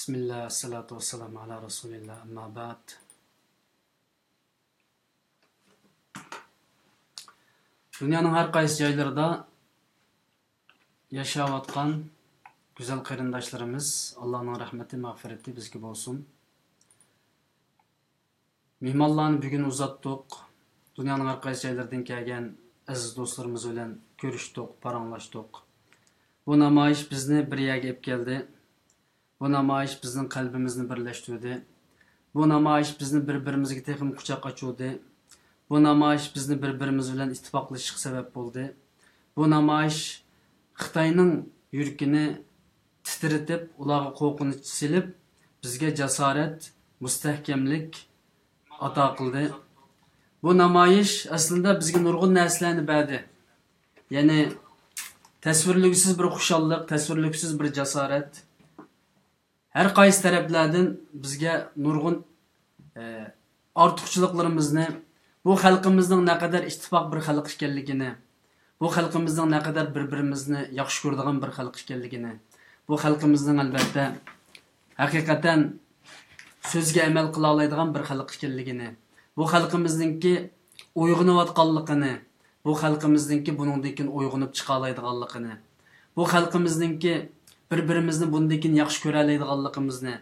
Bismillah, salatu vesselamu ala Resulillah, amma ba'd. Dünyanın her qaysı joylarida yaşayotgan güzel qarindoshlarimiz, Allah'ın rahmeti, mağfireti bizga bo'lsin. Mehmonlarni bugun uzatdik. Dünyanın her qaysı joylaridan kelgan aziz do'stlarimiz bilan ko'rishdik, paranglashdik. Bu namoyish bizni bir yerga olib keldi. Bu namoyish bizning qalbimizni birlashtirdi. Bu namoyish bizni bir-birimizga texim quchoq ochdi. Bu namoyish bizni bir-birimiz bilan ittifoqlashishga sabab bo'ldi. Bu namoyish Xitoyning yuragini titritib, ularga qo'rqinch silib, bizga jasorat, mustahkamlik ato qildi. Bu namoyish aslında bizga nurg'un narsalarni berdi. Ya'ni tasvirliksiz bir xushallik, tasvirliksiz bir jasorat. Her qaysi taraflardan bizga nurg'un ortiqchiliklarimizni, bu xalqimizning naqadar ittifoq bir xalq ekanligini, bu xalqimizning naqadar bir-birimizni yaxshi ko'radigan bir xalq ekanligini, bu xalqimizning albatta haqiqatan so'zga amal qila oladigan bir xalq ekanligini, bu xalqimizningki uyg'onayotganligini, bu xalqimizningki buningdan keyin uyg'onib chiqa oladiganligini, bu xalqimizningki bir-birimizni bundan keyin yaxshi ko'ra oladiganligimizni,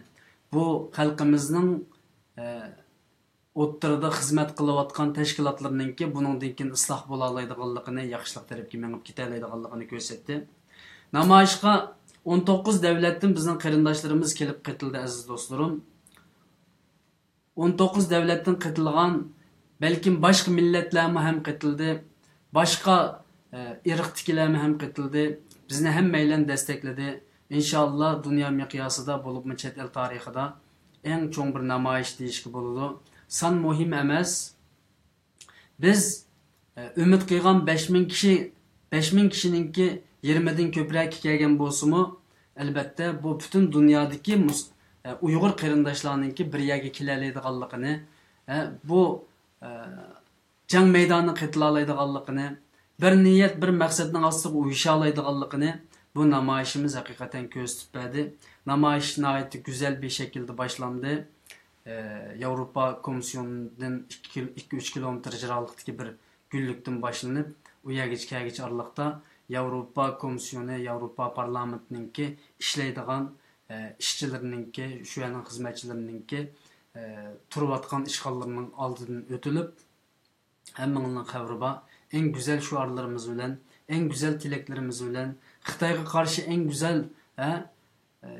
bu xalqimizning o'ttirida xizmat qilayotgan tashkilotlarningki buningdan keyin isloh bo'la oladiganligini, yaxshilik tarafga mengib keta oladiganligini ko'rsatdi. Namoyishga 19 davlatdan bizning qarindoshlarimiz kelib qaytildi aziz do'stlarim. 19 davlatdan qaytilgan, balkim boshqa millatlarmi ham qaytildi, boshqa irqtikilarmi ham qaytildi. Bizni hammaylar destekledi. İnşallah dünya miqyosida bo'libmi chet el tarixida eng cho'ng bir namoyish deyishga bo'ladi. Son muhim emas. Biz umid qilgan 5000 kishi, 5000 kishiningki 20 dan ko'proq kelgan bo'lsa-mu, albatta bu butun dunyodagi Uyg'ur qarindoshlarningki bir yerga kela oladiganligini, bu jang maydonini qatla oladiganligini, bir niyat, bir maqsadning ostida uyusha oladiganligini bu namoyishimiz haqiqatan ko'rsatib berdi. Namoyish nihoyatda güzel bir şekilde başlandı. Avrupa Komisyonidan 2-3 kilometr jiroqlikdagi bir gullikdan boshlanib, u yergacha kelgich aralıqda Avrupa Komisyoni, Avrupa Parlamentininki ishlaydigan ishchilarninki, shu yerning xizmatchilarininki turayotgan ishg'ollarning oldidan o'tilib, hammaning xabari bor. En güzel şuarlarımız bilan, en güzel tileklerimiz bilan, Xitoyga qarshi en güzel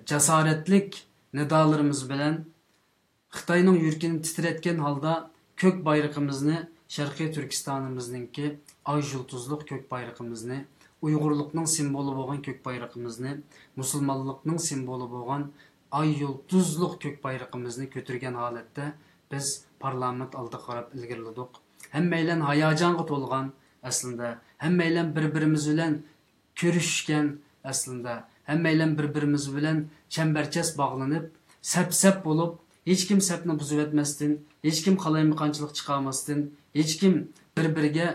jasoratlik nidolarimiz bilan Xitoyning yuragini titratgan holda ko'k bayrog'imizni, Sharqiy Turkistonimizningki ay yulduzliq ko'k bayrog'imizni, Uyg'urlikning simboli bo'lgan ko'k bayrog'imizni, musulmonlikning simboli bo'lgan ay yulduzliq ko'k bayrog'imizni ko'targan holatda biz parlament oldiga qarab ilgirladik. Hammaylar hayajonga to'lgan aslında, hammaylar bir-birimiz bilan ko'rishgan aslında, hammaylar bir-birimiz bilan chambarchas bog'lanib, sap-sap bo'lib, hech kim sapni buzib etmasdan, hech kim qalaymiqanchilik chiqarmasdan, hech kim bir-biriga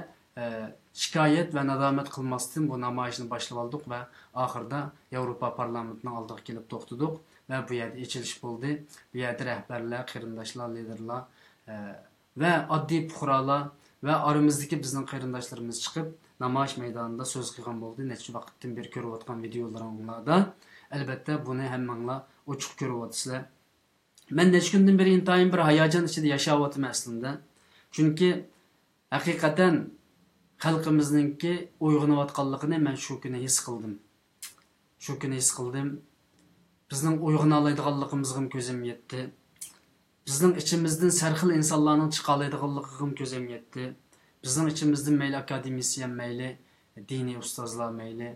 shikoyat va nadomat qilmasdan bu namoyishni boshlab oldik va oxirida Yevropa parlamentining oldiga kelib to'xtadik va bu yerda ichilish bo'ldi. Bu yerda rahbarlar, qarindoshlar, liderlar ve adli fuqarolar ve aramızdaki bizning qarindoshlarimiz chiqib namoyish maydonida so'z qilgan bo'ldi. Necha vaqtdan beri ko'rayotgan videolaringlarda albatta buni hammanglar ochiq ko'ryapsizlar. Men necha kundan beri intayin bir hayajon ichida yashayapman aslında. Chunki haqiqatan xalqimizningki uyg'onayotganligini men shu kuni his qildim. Shu kuni his qildim. Bizning uyg'ona oladiganligimizga ko'zim yetdi. Bizning içimizden sarxil insonlarning chiqa oladiganligiga ko'zim yetdi. Bizning içimizden mayli akademisyen, mayli diniy ustozlar, mayli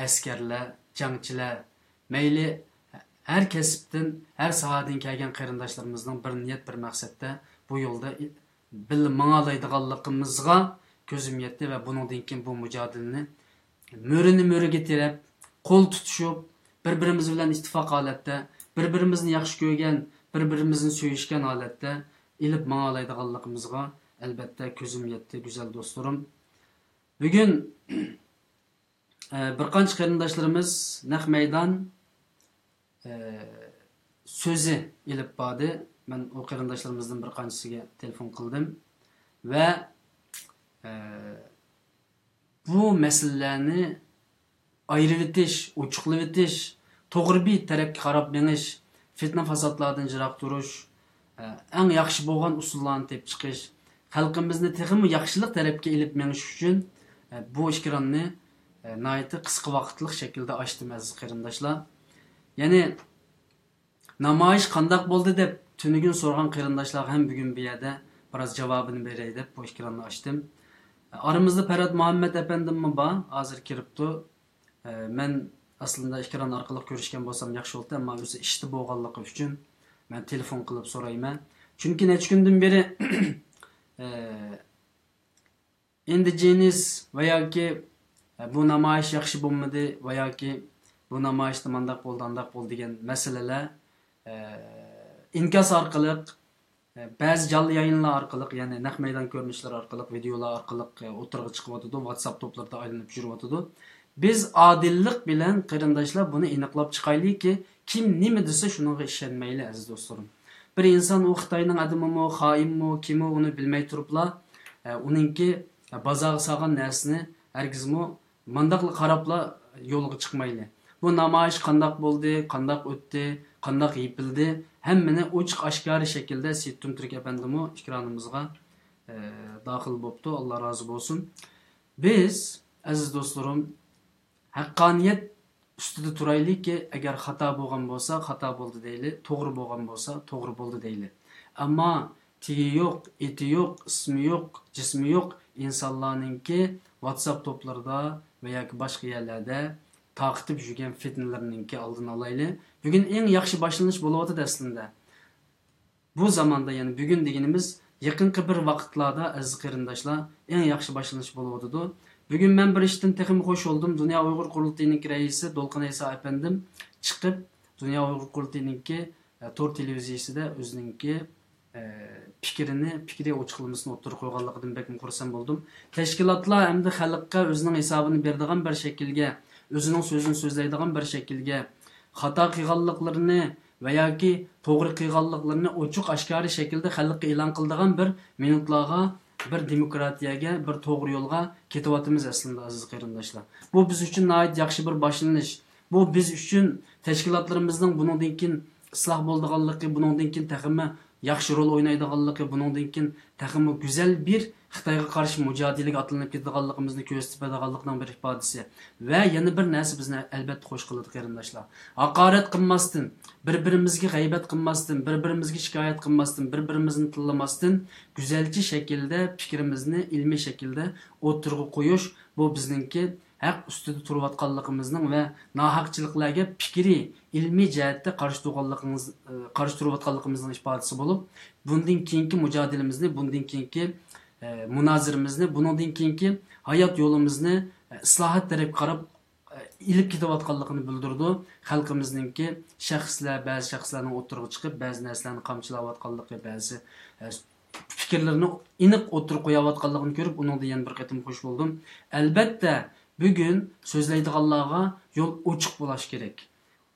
askarlar, jangchilar, mayli her kasbdan, her sohadan kelgan qarindoshlarımızning bir niyat, bir maqsadda bu yo'lda bil mang'alaydiganligimizga ko'zim yetdi va buningdan keyin bu mujodilani mo'rini mo'riga tirab, qo'l tutishib, bir-birimiz bilan ittifoq holatda, bir-birimizni yaxshi ko'rgan, bir-birimizni söýüşken holatda ilib mang'alaydiganligimizga albatta ko'zim yetdi güzel dostlarım. Bugün bir qancha qarindoshlarimiz naq maydon sözü ilip bağdı. Ben o kırındaşlarımızdan bir kancısıga telefon kıldım. Ve bu meselelerini ayrılıtış, uçuklıvetiş, toğru bir tarafga qarab meniş, fitna fasatlardan jiroq turish, eng yaxshi bo'lgan usullarni tepib chiqish, xalqimizni texmi yaxshilik tarafga ilib menish uchun bu ishkiranni nihoyatda qisqa vaqtlik shaklda ochdim aziz qarindoshlar. Ya'ni namoyish qandoq bo'ldi deb tunigun so'rgan qarindoshlar ham bugun bu yerda biroz javobini beray deb bu ishkiranni ochdim. Aramızda Ferhat Muhammed efendim mi var? Hazır kiripti. Men aslında ishkiran orqali ko'rishgan bo'lsam yaxshi bo'ldi, ammo o'zi ishda bo'lganligi uchun men telefon qilib so'rayman. Chunki necha kundan beri indigenis va yoki bu namoyish yaxshi bo'lmadi va yoki bu namoyishda mandaq bo'ldi degan masalalar inkos orqali ba'zi jonli yayınlar orqali, ya'ni naq maydon ko'rinishlar orqali, videolar orqali o'tirg'i chiqyotdi, WhatsApp to'plarida aylanib yuryotdi. Biz adillik bilan qarindoshlar buni aniqlab chiqaylikki, kim nima desa shunga ishonmayli aziz do'stlarim. Bir inson u Xitoyning adamimi, xoinmi, kimi uni bilmay turibla, uningki bozorga solgan narsani hargizmi mandaqli qarabla yo'lga chiqmayli. Bu namoyish qandoq bo'ldi, qandoq o'tdi, qandoq yipildi, hammani ochiq oshkora shaklda Sittum Turk efendimi ikronimizga daxil bo'libdi. Alloh rozi bo'lsin. Biz aziz do'stlarim haqqoniyat ustida turaylikki, agar xato bo'lgan bo'lsa, xato bo'ldi deyli, to'g'ri bo'lgan bo'lsa, to'g'ri bo'ldi deyli. Ammo tigi yo'q, eti yo'q, ismi yo'q, jismi yo'q insonlarningki WhatsApp to'plarida va yoki boshqa yerlarda taqitib yurgan fitnalarningki oldini olayli. Bugun eng yaxshi boshlanish bo'lyapti aslında. Bu zamanda, ya'ni bugun deganimiz yaqinqi bir vaqtlarda aziz qarindoshlar eng yaxshi boshlanish bo'lyapti. Bugün ben bir işten texmi hoş oldum. Dünya Uygur Kurultayı'nın reisi Dolqun Esa efendim çıkıp Dünya Uygur Kurultayı'nın tor televiziyası da özününki fikri ochiqlamasini o'ttirib qo'yganligidan bek xursand bo'ldim. Tashkilotlar hamda xalqqa o'zining hisobini beradigan bir shaklga, o'zining so'zini so'zlaydigan bir shaklga xato qilganliklarini va yoki to'g'ri qilganliklarini ochiq oshkora shaklda xalqqa e'lon qiladigan bir minutlarga, bir demokratiyaga, bir to'g'ri yo'lga ketyapmiz aslında aziz qarindoshlar. Bu biz uchun nihoyat yaxshi bir boshlanish. Bu biz uchun tashkilotlarimizning bundan keyin isloh bo'lganligi, bundan keyin taxmi yaxshi rol o'ynaydiganligi, bundan keyin taxmi go'zal bir Xitoyga qarshi mujodilaga atlanib ketganligimizni ko'rsatib berganlikning bir ifodasi. Va yana bir narsa bizni albatta xo'sh qiladi qarindoshlar. Haqorat qilmasdan, bir-birimizga g'aybat qilmasdan, bir-birimizga shikoyat qilmasdan, bir-birimizni tillamasdan go'zalchi shaklda fikrimizni ilmiy shaklda o'tirg'i qo'yish bu bizningki haq ustida turayotganligimizning va nohaqchiliklarga fikri ilmiy jihatda qarshi turayotganligimizning ifodasi bo'lib, bundan keyingi mujodilamizni, bundan keyingi munozirimizni, bundan keyingi hayot yo'limizni islohot tarafga qarab ilib ketayotganligini bildirdi. Xalqimizningki ba'zi shaxslarning o'tirg'i chiqib, ba'zi narsalarni qamchilayotganligi, ba'zi fikrlarini aniq o'tirib qo'yayotganligini ko'rib, uningda yana bir qatim xush bo'ldim. Albatta, bugun so'zlaydiganlarga yo'l ochiq bo'lish kerak.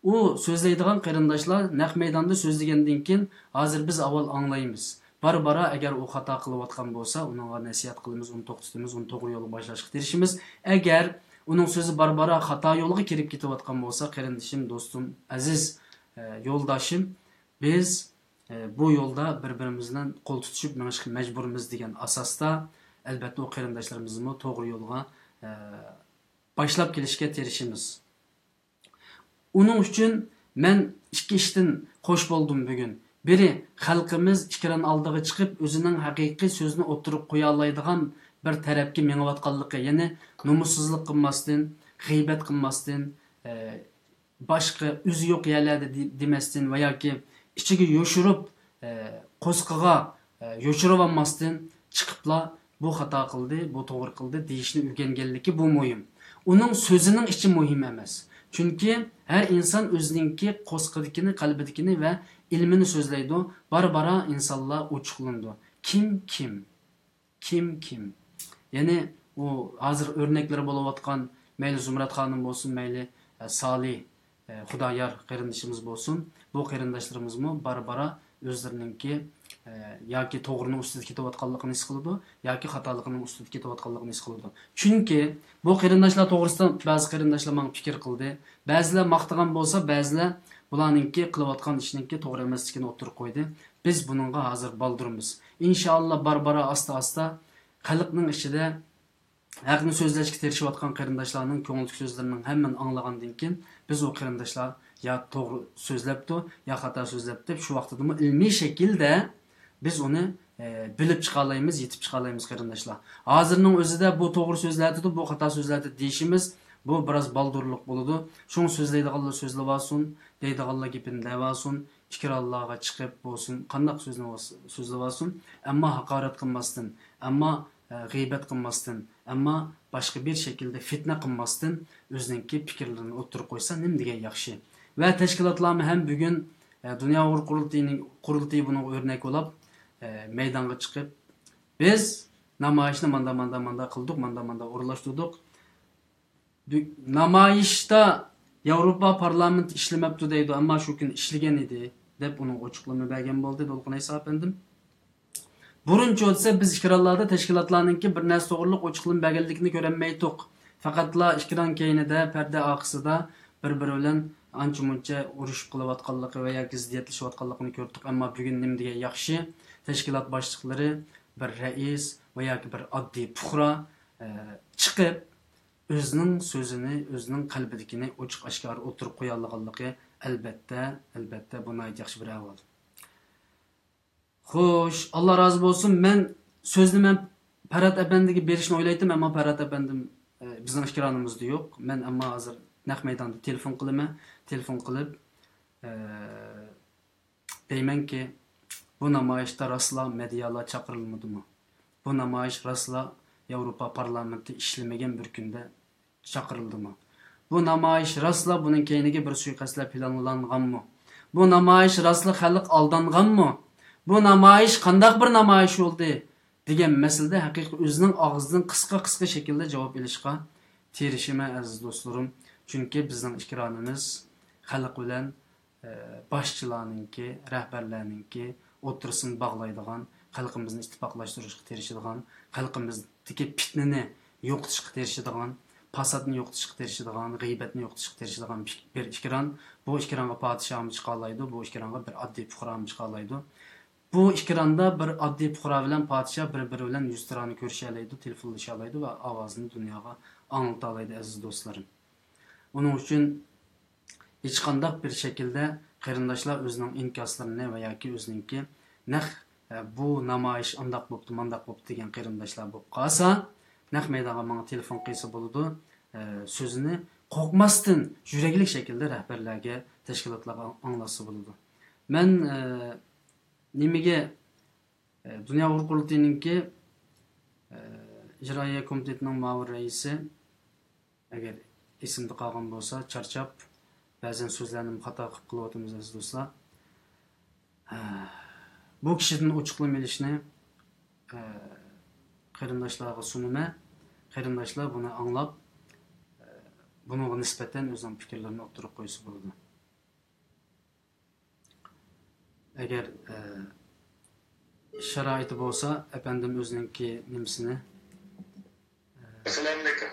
U so'zlaydigan qarindoshlar naq maydonda so'zlagandan keyin hozir biz avval anglaymiz. Bara agar u xato qilayotgan bo'lsa, unga nasihat qilamiz, uni to'xtatamiz, uni to'g'ri yo'lga boshlashga tirishimiz. Agar uning so'zi bara xato yo'lga kirib ketayotgan bo'lsa, qarindoshim, do'stim, aziz yo'ldoshim, biz bu yo'lda bir-birimizdan qo'l tutishib menishga majburmiz degan asosda albatta o qarindoshlarimizni to'g'ri yo'lga boshlab kelishga tirishimiz. Uning uchun men ikki ishdan xo'sh bo'ldim bugun. Biri xalqimiz ikkiran oldiga chiqib o'zining haqiqiy so'zini o'tirib qo'ya oladigan bir tarafga mengayotganligi, ya'ni nomussizlik qilmasdan, g'iybat qilmasdan, boshqa o'zi yo'q yerlarda demasdan va yoki ichiga yo'shirib, qo'sqiga yo'shirib olmasdan chiqibla bu xato qildi, bu to'g'ri qildi deyishni o'rganganligi bu muhim. Uning so'zining ichi muhim emas. Chunki har inson o'zininki qo'sqidikini, qalbidikini va ilmini so'zlaydi. Bara insonlar ochiqlandi. Kim? Ya'ni u hozir o'rnaklari bo'layotgan mayli Zumrat xonim bo'lsin, mayli Salih Xudoyor qarindishimiz bo'lsin. bu qarindoshlarımızmı bara o'zlarininki yoki to'g'rining ustida ketayotganligini his qiladi yoki xatolikning ustida ketayotganligini his qiladi. Chunki bu qarindoshlar to'g'risida ba'zi qarindoshlar menga fikr qildi. Ba'zilar maqtagan bo'lsa, ba'zilar bularninki qilayotgan ishninki to'g'ri emasligini o'tirib qo'ydi. Biz buningga hozir baldurmiz. Inshaalloh bara asta xalqning ichida haqni so'zlashga tirishayotgan qarindoshlarning ko'ngil so'zlarining hammani anglagandan keyin biz o qarindoshlar ya to'g'ri so'zlabdi, ya xato so'zlabdi. Shu vaqtda ilmiy shaklda biz uni bilib chiqa olamiz, yetib chiqa olamiz qarindoshlar. Hozirning o'zida bu to'g'ri so'zlardi, bu xato so'zlardi deyishimiz bu biroz baldurlik bo'ladi. Shuni so'zlaydiganlar so'zlab olsin, deydiganlar gapini deb olsin, fikrlarga chiqib bo'lsin, qanday so'zlab olsin, ammo haqorat qilmasdan, ammo g'iybat qilmasdan, ammo boshqa bir shaklda fitna qilmasdan o'zining fikrlarini o'tirib qo'ysa nima degan yaxshi. Va tashkilotlarni ham bugun Dunyo qurultiyi buni o'rnak olib maydonga chiqib biz namoyishni manda qildik, manda o'rlashtirdik. Namoyishda Yevropa parlamenti ishlamabdi deydi, ammo shu kun ishlagan edi deb uni ochiqlama bergan bo'ldi Dolqin Iso apandim. Burunchi o'tsa biz ikrarlarda tashkilotlarningki bir narsa to'g'riliq ochiqlama berganligini ko'rmaydik. Faqatla ikran keyinida parda oqsida bir-biri bilan ancha-muncha urushib qilayotganligi va yoki ziddiyatlashayotganligini ko'rdik. Ammo bugun nima degan yaxshi, tashkilot boshliqlari bir rais va yoki bir oddiy fuqaro chiqib o'zining so'zini, o'zining qalbidagini ochiq-oshkor o'tirib qo'ya olganligi albatta buni yaxshi bir avval. Xo'sh, Alloh rozi bo'lsin. Men so'zni Parat apandiga berishni o'ylaydim, ammo Parat apandim bizning ikronimizda yo'q. Men ammo hozir naq maydonda telefon qilib deymanki, bu namoyishda rasla medialar chaqirilmadimi? Bu namoyish rasla Yevropa parlamenti ishlamagan bir kunda chaqirildimi? Bu namoyish rasla buning keyiniga bir suiqasdlar planlanganmi? Bu namoyish rasla xalq aldanganmi? Bu namoyish qandaq bir namoyish bo'ldi degan masalada haqiqiy o'zining og'zidan qisqa shaklda javob olishga tirishima aziz do'stlarim. Chunki bizning ikronimiz xalq bilan boshchilarningki, rahbarlarningki o'tirsini bog'laydigan, xalqimizni ittifoqlashtirishga tirishadigan, xalqimizdagi fitnani yo'qotishga tirishadigan, fasadni yo'qotishga tirishadigan, g'iybatni yo'qotishga tirishadigan bir ikron. Bu ikronga podshohimiz chiqa oladi, bu ikronga bir oddiy fuqaromiz chiqa oladi. Bu ikronda bir oddiy fuqaro bilan podshoh bir-biri bilan yuz tirani ko'risha oladi, telefonlasha oladi va ovozini dunyoga anglata oladi aziz do'stlarim. Onun uchun hech qanday bir shaklda qarindoshlar o'zining inkoslarini va yoki o'zininki naq bu namoyish andaq bo'pti, mandaq bo'pti degan qarindoshlar bo'lib qolsa, naq maydonga menga telefon qilsa bo'ladi, so'zini qo'rqmasdan yurakli shaklda rahbarlarga, tashkilotlarga anglatsa bo'ladi. Men nimaga Dunyo qurultiyininki ijroiya komitetining ma'mur raisi agar esimda qolgan bo'lsa, charchab ba'zan so'zlarni xato qilib qilyapmiz aziz do'stlar. Bu kishidan ochiqlama olishni qarindoshlarga sunaman. Qarindoshlar buni anglab, bunga nisbatan o'zining fikrlarini o'tirib qo'ysa bo'ladi. Agar sharoiti bo'lsa, apandim o'zininki nimasini. Assalomu alaykum.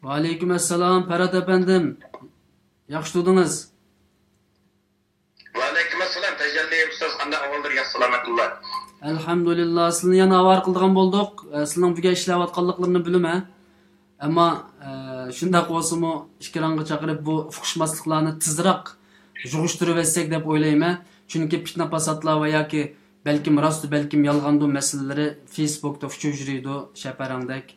Va alaykum assalom, Parat apandim. Yaxshi turdingiz? Va alaykum assalom, tajalli ustoz, qanday ahvoldirga salomatulloh. Alhamdulillah, sizni yana avar qildigan bo'ldik. Sizning buga ishlayotganliklarini bilaman. Ammo shunday bo'lsa-mu, ikkironga chaqirib bu fuqishmasliklarni tezroq yig'ishtirib etsak deb o'ylayman. Chunki fitna fasodlar va yoki balkim rost, balkim yolg'ondu masalalari Facebookda uchib yuridi, shaparangdek.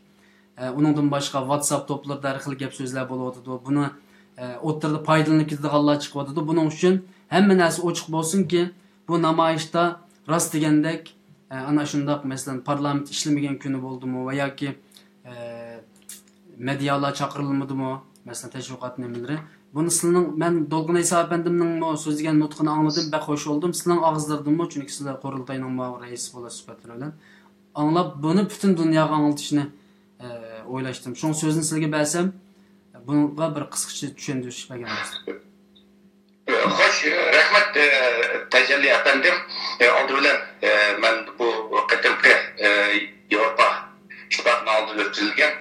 Uningdan boshqa WhatsApp to'plarida har xil gap so'zlar bo'lyapti. Buni o'tirda foydalanib ketadiganlar chiqyapti. Buning uchun hamma narsa ochiq bo'lsin-ki, bu namoyishda rost degandek ana shundoq masalan parlament ishlamagan kuni bo'ldimi va yoki medialar chaqirilmadimi, masalan tashviqot nimalari. Buni sizning men Dolqin Iso apandimning so'zlagan nutqini angladim, bak xo'sh oldum. Sizning og'izlaringizmi, chunki sizlar qurultayning ma'mur raisi bo'lasiz sifatida bilan anglab buni butun dunyoga anglatishni o'ylashdim. Shu so'zni sizga bersam, bunga bir qisqacha tushuntirish bergan bo'lsa. Hoş, rahmet Tecelli efendim. Oldu bilen ben bu kıtımkı Avrupa İttifakı'nın aldığı ötüzülgen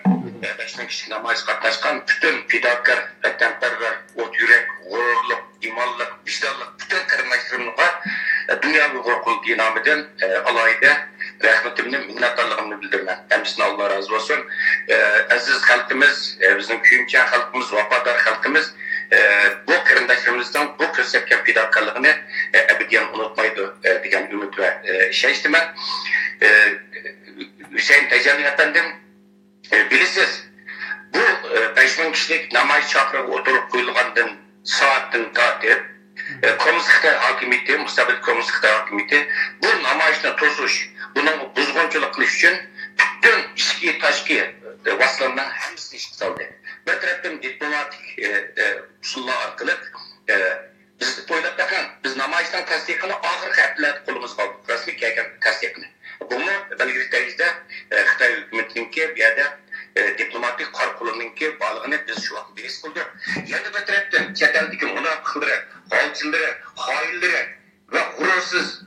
5 kişi namayız katlaşkan bütün fidakar, vatanperver, ot yürek, gururluk, imanlık, vicdanlık, bütün karınlaştırımlığa dünya ve korkul dinamiden alayda rahmetimni, minnettarlığımı bildirmen. Hemsine Allah razı olsun. Aziz halkımız, bizim kuyumcan halkımız, vafadar halkımız bu karındaşlarımızdan bu gösterken fidakarlığını ebediyen unutmaydı diyen ümit ve şeydi ben. Hüseyin Tecelli efendim bilirsiniz bu 5000 kişilik namaz çakırı oturup koyulgandan saatten tatip Komünist Xitay hakimiyeti, müstabit Komünist Xitay hakimiyeti bu namazını tozuş, bunun buzgunculuk kılış için bütün içki taşki vasıflarından hepsini işe saldı. Bir taraftan diplomatik usulla arkalık biz boylap bakın, biz namazdan tasdikini ahir haftalarda kolumuz kaldı. Rasmi kelgen tasdikini. Bunu belirttiğimizde Xitay hükümetininki bir yerde diplomatik karkolununki bağlılığını biz şu an biliriz kıldı. Yani bir taraftan çeteldeki münafıkları, halçıları, hainleri ve gurursuz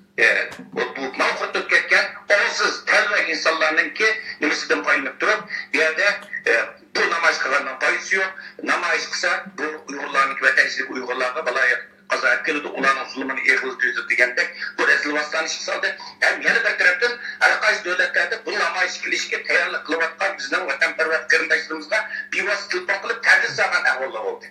bu mankutluk ketken onsuz telve insanlarınki nimesinden paylanıp durup bir yerde bu namaz kılandan payısı yok. Namaz kısa bu Uygurlarınki ve teşrik Uygurlarına balaya kaza etkiledi. Onların zulmünü eğilir tüydü degендek bu rezil vasıtanı çıksaldı. Hem yani bir taraftan arkadaş devletlerde bu namaz ilişki tayarlık kılıvatkan bizden vatanperver kırındaşlarımızda bir vasıtılık kılıp tercih sağlanan ahvallar oldu.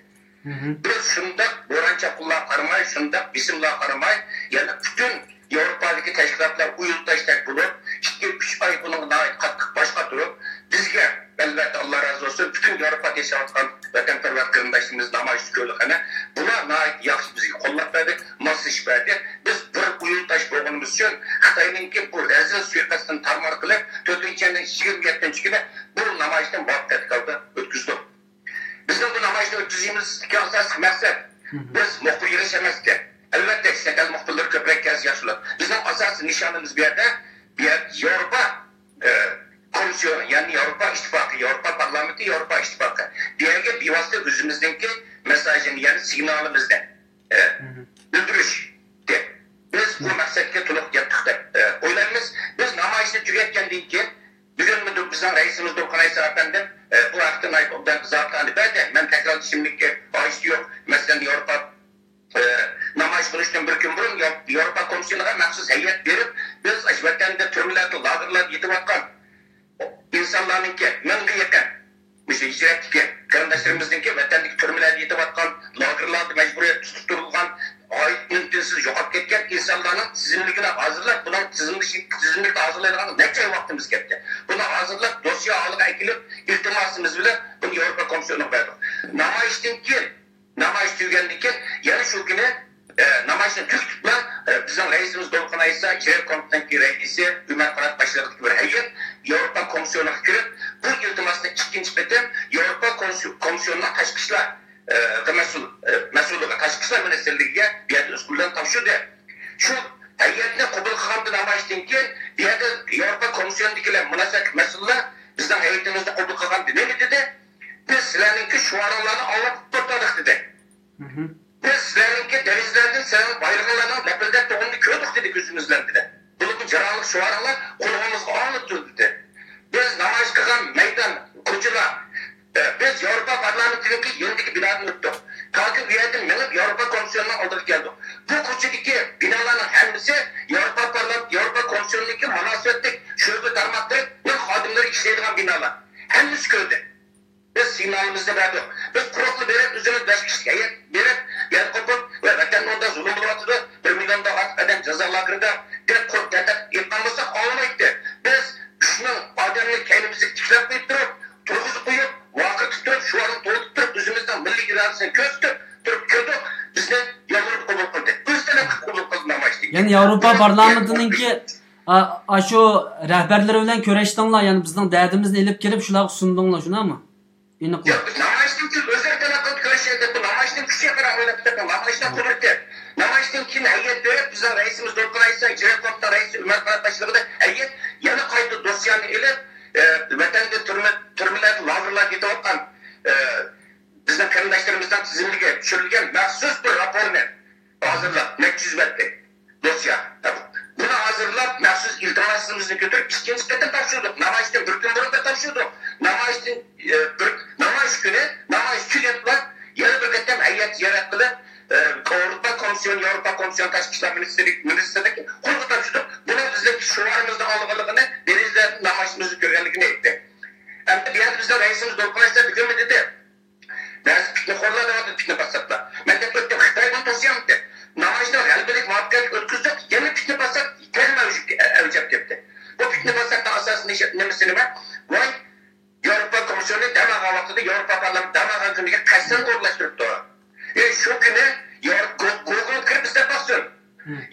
Biz şunda Boranca kullar aramay, şunda bisimler aramay, yani bütün Avrupa'daki teşkilatlar uyultaştak bulup, 2-3 ay bunun katkı başka durup, bizge elbette Allah razı olsun, bütün Avrupa'da yaşayan vatanperver kırındaşlarımız namaz tükürlükene, buna naik yaxşı bizi kollap verdik, masıl iş verdik. Biz bir uyultaş boğunumuz için, Xitay'ınki bu rezil suikastını tarmar kılıp, 4-nden 27'den çıkıp, bu namazdan vakit kaldı, ötküzdük. Bizim bu namazda ötüzüğümüz iki asas maksat. Biz muhbir yürüyüşemezdik. Elbette istekal muhbirleri köprek kez yaşlılar. Bizim asas nişanımız bir yerde Avrupa komisyonu, yani Avrupa İttifakı, Avrupa Parlamenti, Avrupa İttifakı. Diğerge bir vasıta özümüzdeki mesajını, yani signalımızda öldürüş. Biz bu maksatke tuluk yaptık da oylarımız, biz namazda tüketken değil ki, bugün müdür bizden reisimiz Dokunaysa efendim, bu haftanın ayıptan zaten ben tekrar şimdilik bağış yok. Mesela Avrupa namaz kılıştan bir gün burun Avrupa Komisyonu'na mahsus heyet verip biz aşvetlerinde türmelerde lagırlar yetivatkan insanlarınki mengı yakın hicretteki karındaşlarımızdaki vatandaki türmelerde yetivatkan lagırlarda mecburiyet tutturulgan ait mümkünsüz yok ketken insanların sizinlikine hazırlak, bunun sizinlikte hazırlayacağını ne kadar vaktimiz gitti. Bunu hazırlak, dosya alıp ekilip iltimasımız bile bunu Avrupa Komisyonu'na verdik. Namaz tüygendeki yani şu güne namazını Türk tutma bizim reisimiz Dolkunaysa, İçeri Komutanı'nki reisi Ömer Kanat başladık bir heyet Avrupa Komisyonu'na girip bu iltimasını ikinci betim Avrupa Komisyonu'na taşkışlar mesulluğa taşkışlar ministerliğe bir yerde üskuldan tavşırdı. Şu heyetine kabul kılandı namazdan ki bir yerde Avrupa Komisyonu'ndakiler münasek mesullar bizden heyetimizde kabul kılandı. Ne dedi? Biz sizlerinki şuaralarını alıp kurtardık dedi. Biz sizlerinki denizlerden senin bayrağlarını lepeldet doğumunu kördük dedi gözümüzden dedi. Bunu ceralık şuaralar kulağımızı alıp durdu dedi. Biz namaz kılan meydan, kucular, biz Avrupa Parlamenti'ndeki yenideki binadan öttük. Kalkıp bir yerden menip Avrupa Komisyonu'na aldırıp geldik. Bu kucudaki binaların hepsi Avrupa Komisyonu'ndaki münasebetlik şube tarmakları ve hadimleri işlediğin binalar. Hepsi kördü. Biz signalımızda verdik. Biz kuroklu verip üzerine 5 kişi verip yer kopup ve vatanında zulüm bulatıdı. 1 milyonda adam cezalarında direkt kurup dedik. Yapmamızda ağlamaydı. Biz şunun adamını kendimizi tiklep koyup turguzu koyup vakı tutup şu an dolu tutup yüzümüzden milli iradesini köstü. Durup kördük. Biz de yavrup kabul kıldık. Biz de kabul kıldık amaçlı. Yani Avrupa Parlamentininki şu rehberleri bilen köreştinler, yani bizden derdimizni elip gelip şular sundunlar şuna mı? Yok, namazdan ki özellikle akıl köşede bu namazdan küçüğe kadar oynattık. Namazdan kuvvetli. Namazdan kim heyet verip bizim reisimiz Dolkunaysa, İçeri Komutan Reisi Ömer Kanat başlığı da heyet yanı kaydı dosyanı elip vatanda türmelerde lavırlar gidip bizden karındaşlarımızdan tizimliğe düşürülgen mahsus bir raporunu hazırlap, 300 metrelik dosya. Bunu hazırlap, mahsus iltimasımızı götürüp ikinci kete taşıyorduk. Namayış'tan bir gün buraya taşıyorduk. Namayış günü, namayış tügetler, yeni bir ketem heyet yarattılar. Avrupa Komisyonu, Avrupa Komisyonu Taşkışlar Ministeri'deki kurgu taşıdık. Buna bizdeki şuvarımızda algılığını, denizlerin namayışımızı görgenliğini etti. Hem de bir yer bizde reisimiz Dolkunay'sa bir gömü dedi. Ben piknikorlar da vardı piknik basatla. Ben de böyle Xitay'dan taşıyam dedi. Namayışlar elbelik muhabbetlik ötküzdük. Yeni piknik basat, kelime evcep dedi. Bu piknik basatla asasını işletmemesini ben, vay Avrupa Komisyonu demağa vaxtıda Avrupa Parlamenti demağa günüge kaçsan uğurlaştırıptı o. Şu günü Google kırıp bizde baksın.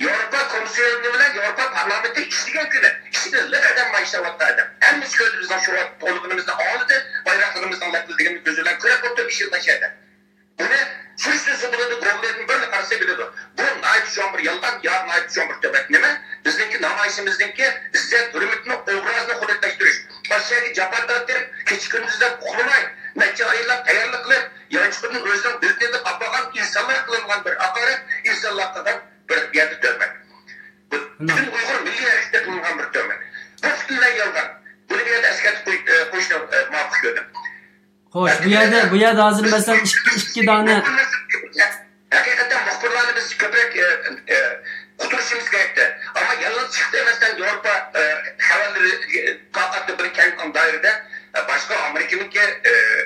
Avrupa Komisyonu bilen Avrupa Parlamenti işleyen günü. İşte lıkadan maaşlavatlı adam. En biz gözümüzden şu oluğunumuzdan ağladı. Bayraklarımızdan laklıdığımız gözünden kırıp oturup bir şeyden şeyden. Bunu sürüsüzü buladı. Google'ın böyle arası biliyordu. Bu ait şu an bir yıldan yarın ait şu an bir töbekleme. Bizdeki namayışımızdaki size hürmetini obrazını kuvvetleştiriş. Başka Japon'da derim. Keçikönünüzden kurmayın. Neçe ayırlar, tayarlıklar. Yançıkının özden düzgünde apagan insanlar kılıngan bir akaret insanlar kadar bir yerde dönmek. Bütün Uygur milli yarışta kılıngan bir dönmek. Bu fikirler yoldan. Bunu bir yerde eskert koşuna mavuk gördüm. Hoş, bu yerde hazır mesela iki tane... Hakikaten muhbirlarını biz köpek kuturuşumuz gerekti. Ama yalnız çıktı mesela Avrupa havalleri kakatlı bir kendi dairede başka Amerika'nınki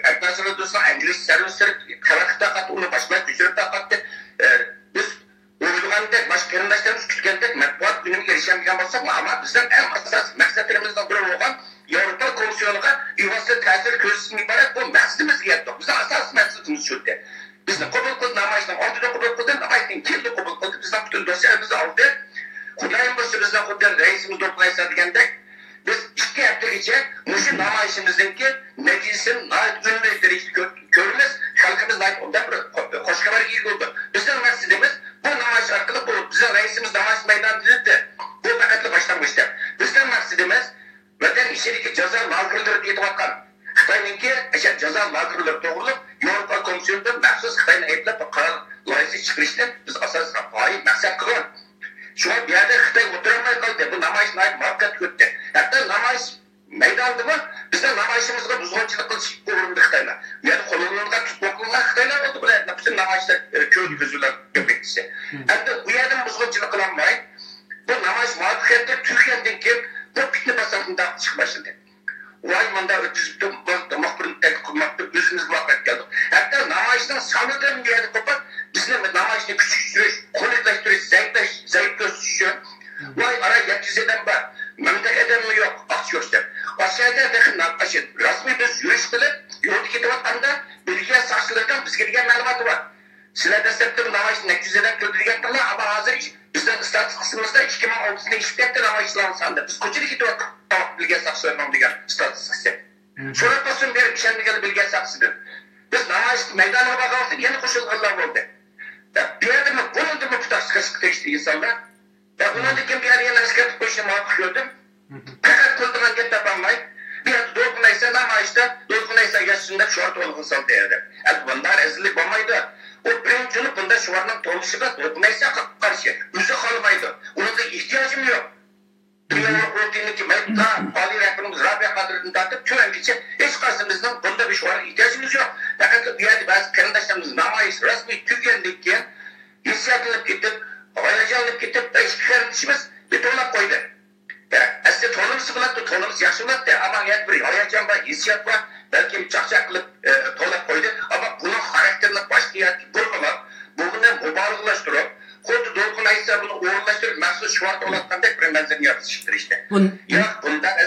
Erdoğan'ın dostuna İngiliz servisleri karakter takat onu başka güçleri takattı. Biz uygulandık, başka yerindaşlarımız küçükkendik, matbuat günümü gelişemeyen baksak mı? Ama bizden en asas maksatlarımızdan biri olan Avrupa Komisyonu'na üvası tesir közüsünün ibaret bu maksatımız yaptık. Bizden asas maksatımız şuydu. Bizden kabul kıldı namayıştan, orduda kabul kıldı, namayıştan kirli kabul kıldı, bizden bütün dosyalarımızı aldı. Kudayın başı bizden kudayın reisimiz Dolkunay'sa diyendik. Biz 2 hafta geçe Muş'un namayışımızdaki meclisin ait ünlüleri görürüz. Halkımız ait ondan bir hoşgörü iyi oldu. Bizden maksadımız bu namayış hakkında bu bizim reisimiz namayış meydan dedi. Bu fakatlı başlanmıştır. Bizden maksadımız vatan içeriki ceza lagırları diye bakkan. Xitay'ınki ceza lagırları doğrulup Avrupa Komisyonu'nda mahsus Xitay'ın ayıpla karar layısı çıkıştı. Biz asasına fail maksat kılan. Şu an bir yerde Xitay oturamaya kaldı. Bu namayış naik muhabbet götürdü. Hatta namayış meydandı mı? Bizde namayışımızda buzgonçılık kılıç uğrunda Xitay'la. Yani kolonlarından tutmaklılar Xitay'la oldu. Böyle bütün namayışlar köylü gözüler köpekçisi. Hatta bu yerden buzgonçılık kılanmayın. Bu namayış muhabbetinde Türkiye'deki bu piknik basatında çıkmıştı. Uayman'da ötüzüptü, mahkurum tek kurmaktı, gözümüz muhabbet geldi. Hatta namayıştan sanıdığım bir yerde kopat, bizden namayışını küçük sürüş, konuklaştırış, zayıf gösterişiyor. Vay ara yetkizeden var, memlekeden mi yok, aç göster. Aşağıda yakından aşın, rasmi biz yürüyüş kılıp, yolda gidiyorlar bilgiye saçlarından biz gelgen malumatı var. Sizler destekleri namayışını yetkizeden götürüyorlar ama hazır bizden ıslatık kısmımızda 2016'da işlettir namayışlarının sandı. Biz koçeli gidiyorlar. Bilge saksılarından diyen statistikse. Şöyle basın bir şenlikeli bilge saksıdır. Biz namayış meydanına bakarsak yeni koşullarlar oldu. Bir yerde mi bunun da mı tutarsak sıkıştı insanlar? Bunun da kim bir yerde yeni askerlik koşuna muhakkak gördüm. Fakat kıldıran get yapanmayın. Bir yerde Dolkunay'sa namayışta Dolkunay'sa yaşında şuart olgunsal değerli. Bunlar ezillik olmaydı. O birincilik bunda şuarının doluşuda Dolkunay'sa karşı. Yüzü kalmaydı. Onun da ihtiyacım yok. Dünyanın proteini ki daha Ali rehberimiz Rabia Kadır'ın dağıtıp törengiçe hiç karşımızdan bunda bir şuara ihtiyacımız yok. Fakat bir yerde bazı karındaşlarımız namayış resmi Türkiye'deki hissiyatılıp gittik, havayacı alıp gittik, eski karındaşımız bir dolap koydu. Aslında tonumuz sıkılattı, tonumuz yaşılattı ama yani bir havayacı var, hissiyat var, belki bir çakçaklık dolap koydu ama bunun karakterine başlayan bulmalar, bunu mübareklaştırıp Kodu Dolkunay'sa bunu uğurlaştırıp mahsus şuart olandan tek bir benzerini yapıştır işte. Ya bundan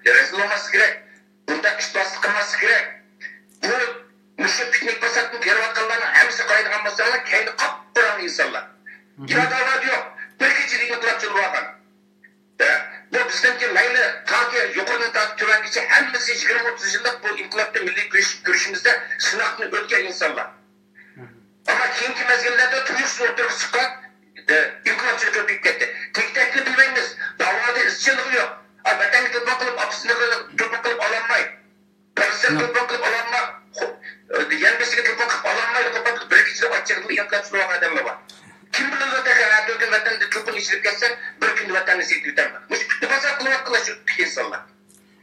rezil olması gerek. Bundan işbazlık olması gerek. Bu Muş'un piknik basatının geri vatanlarının hepsi kaydıgan basanlar kendi kaptıran insanlar. İradalar yok. Bir kişiliğin inkılapçılığı var. Bu bizdenki meyli ta ki yukarıdan ta törengiçe hemisi 20-30 yıllık bu inkılapta milli görüşümüzde sınavını ötken insanlar. Ama keyinki mezgillerde tuyusunu oturup çıkan inkılapçılık öpüp gitti. Tek bilmeyiniz. Davada ısçılığı yok. Vatanı tutmak kılıp, hapsini tutmak kılıp alanmayın. Karısını tutmak kılıp alanma. Yenmesini tutmak kılıp alanmayın. Bir kişilik açıklığı inkılapçılığı olan adamlar var. Kim bilir insonlar.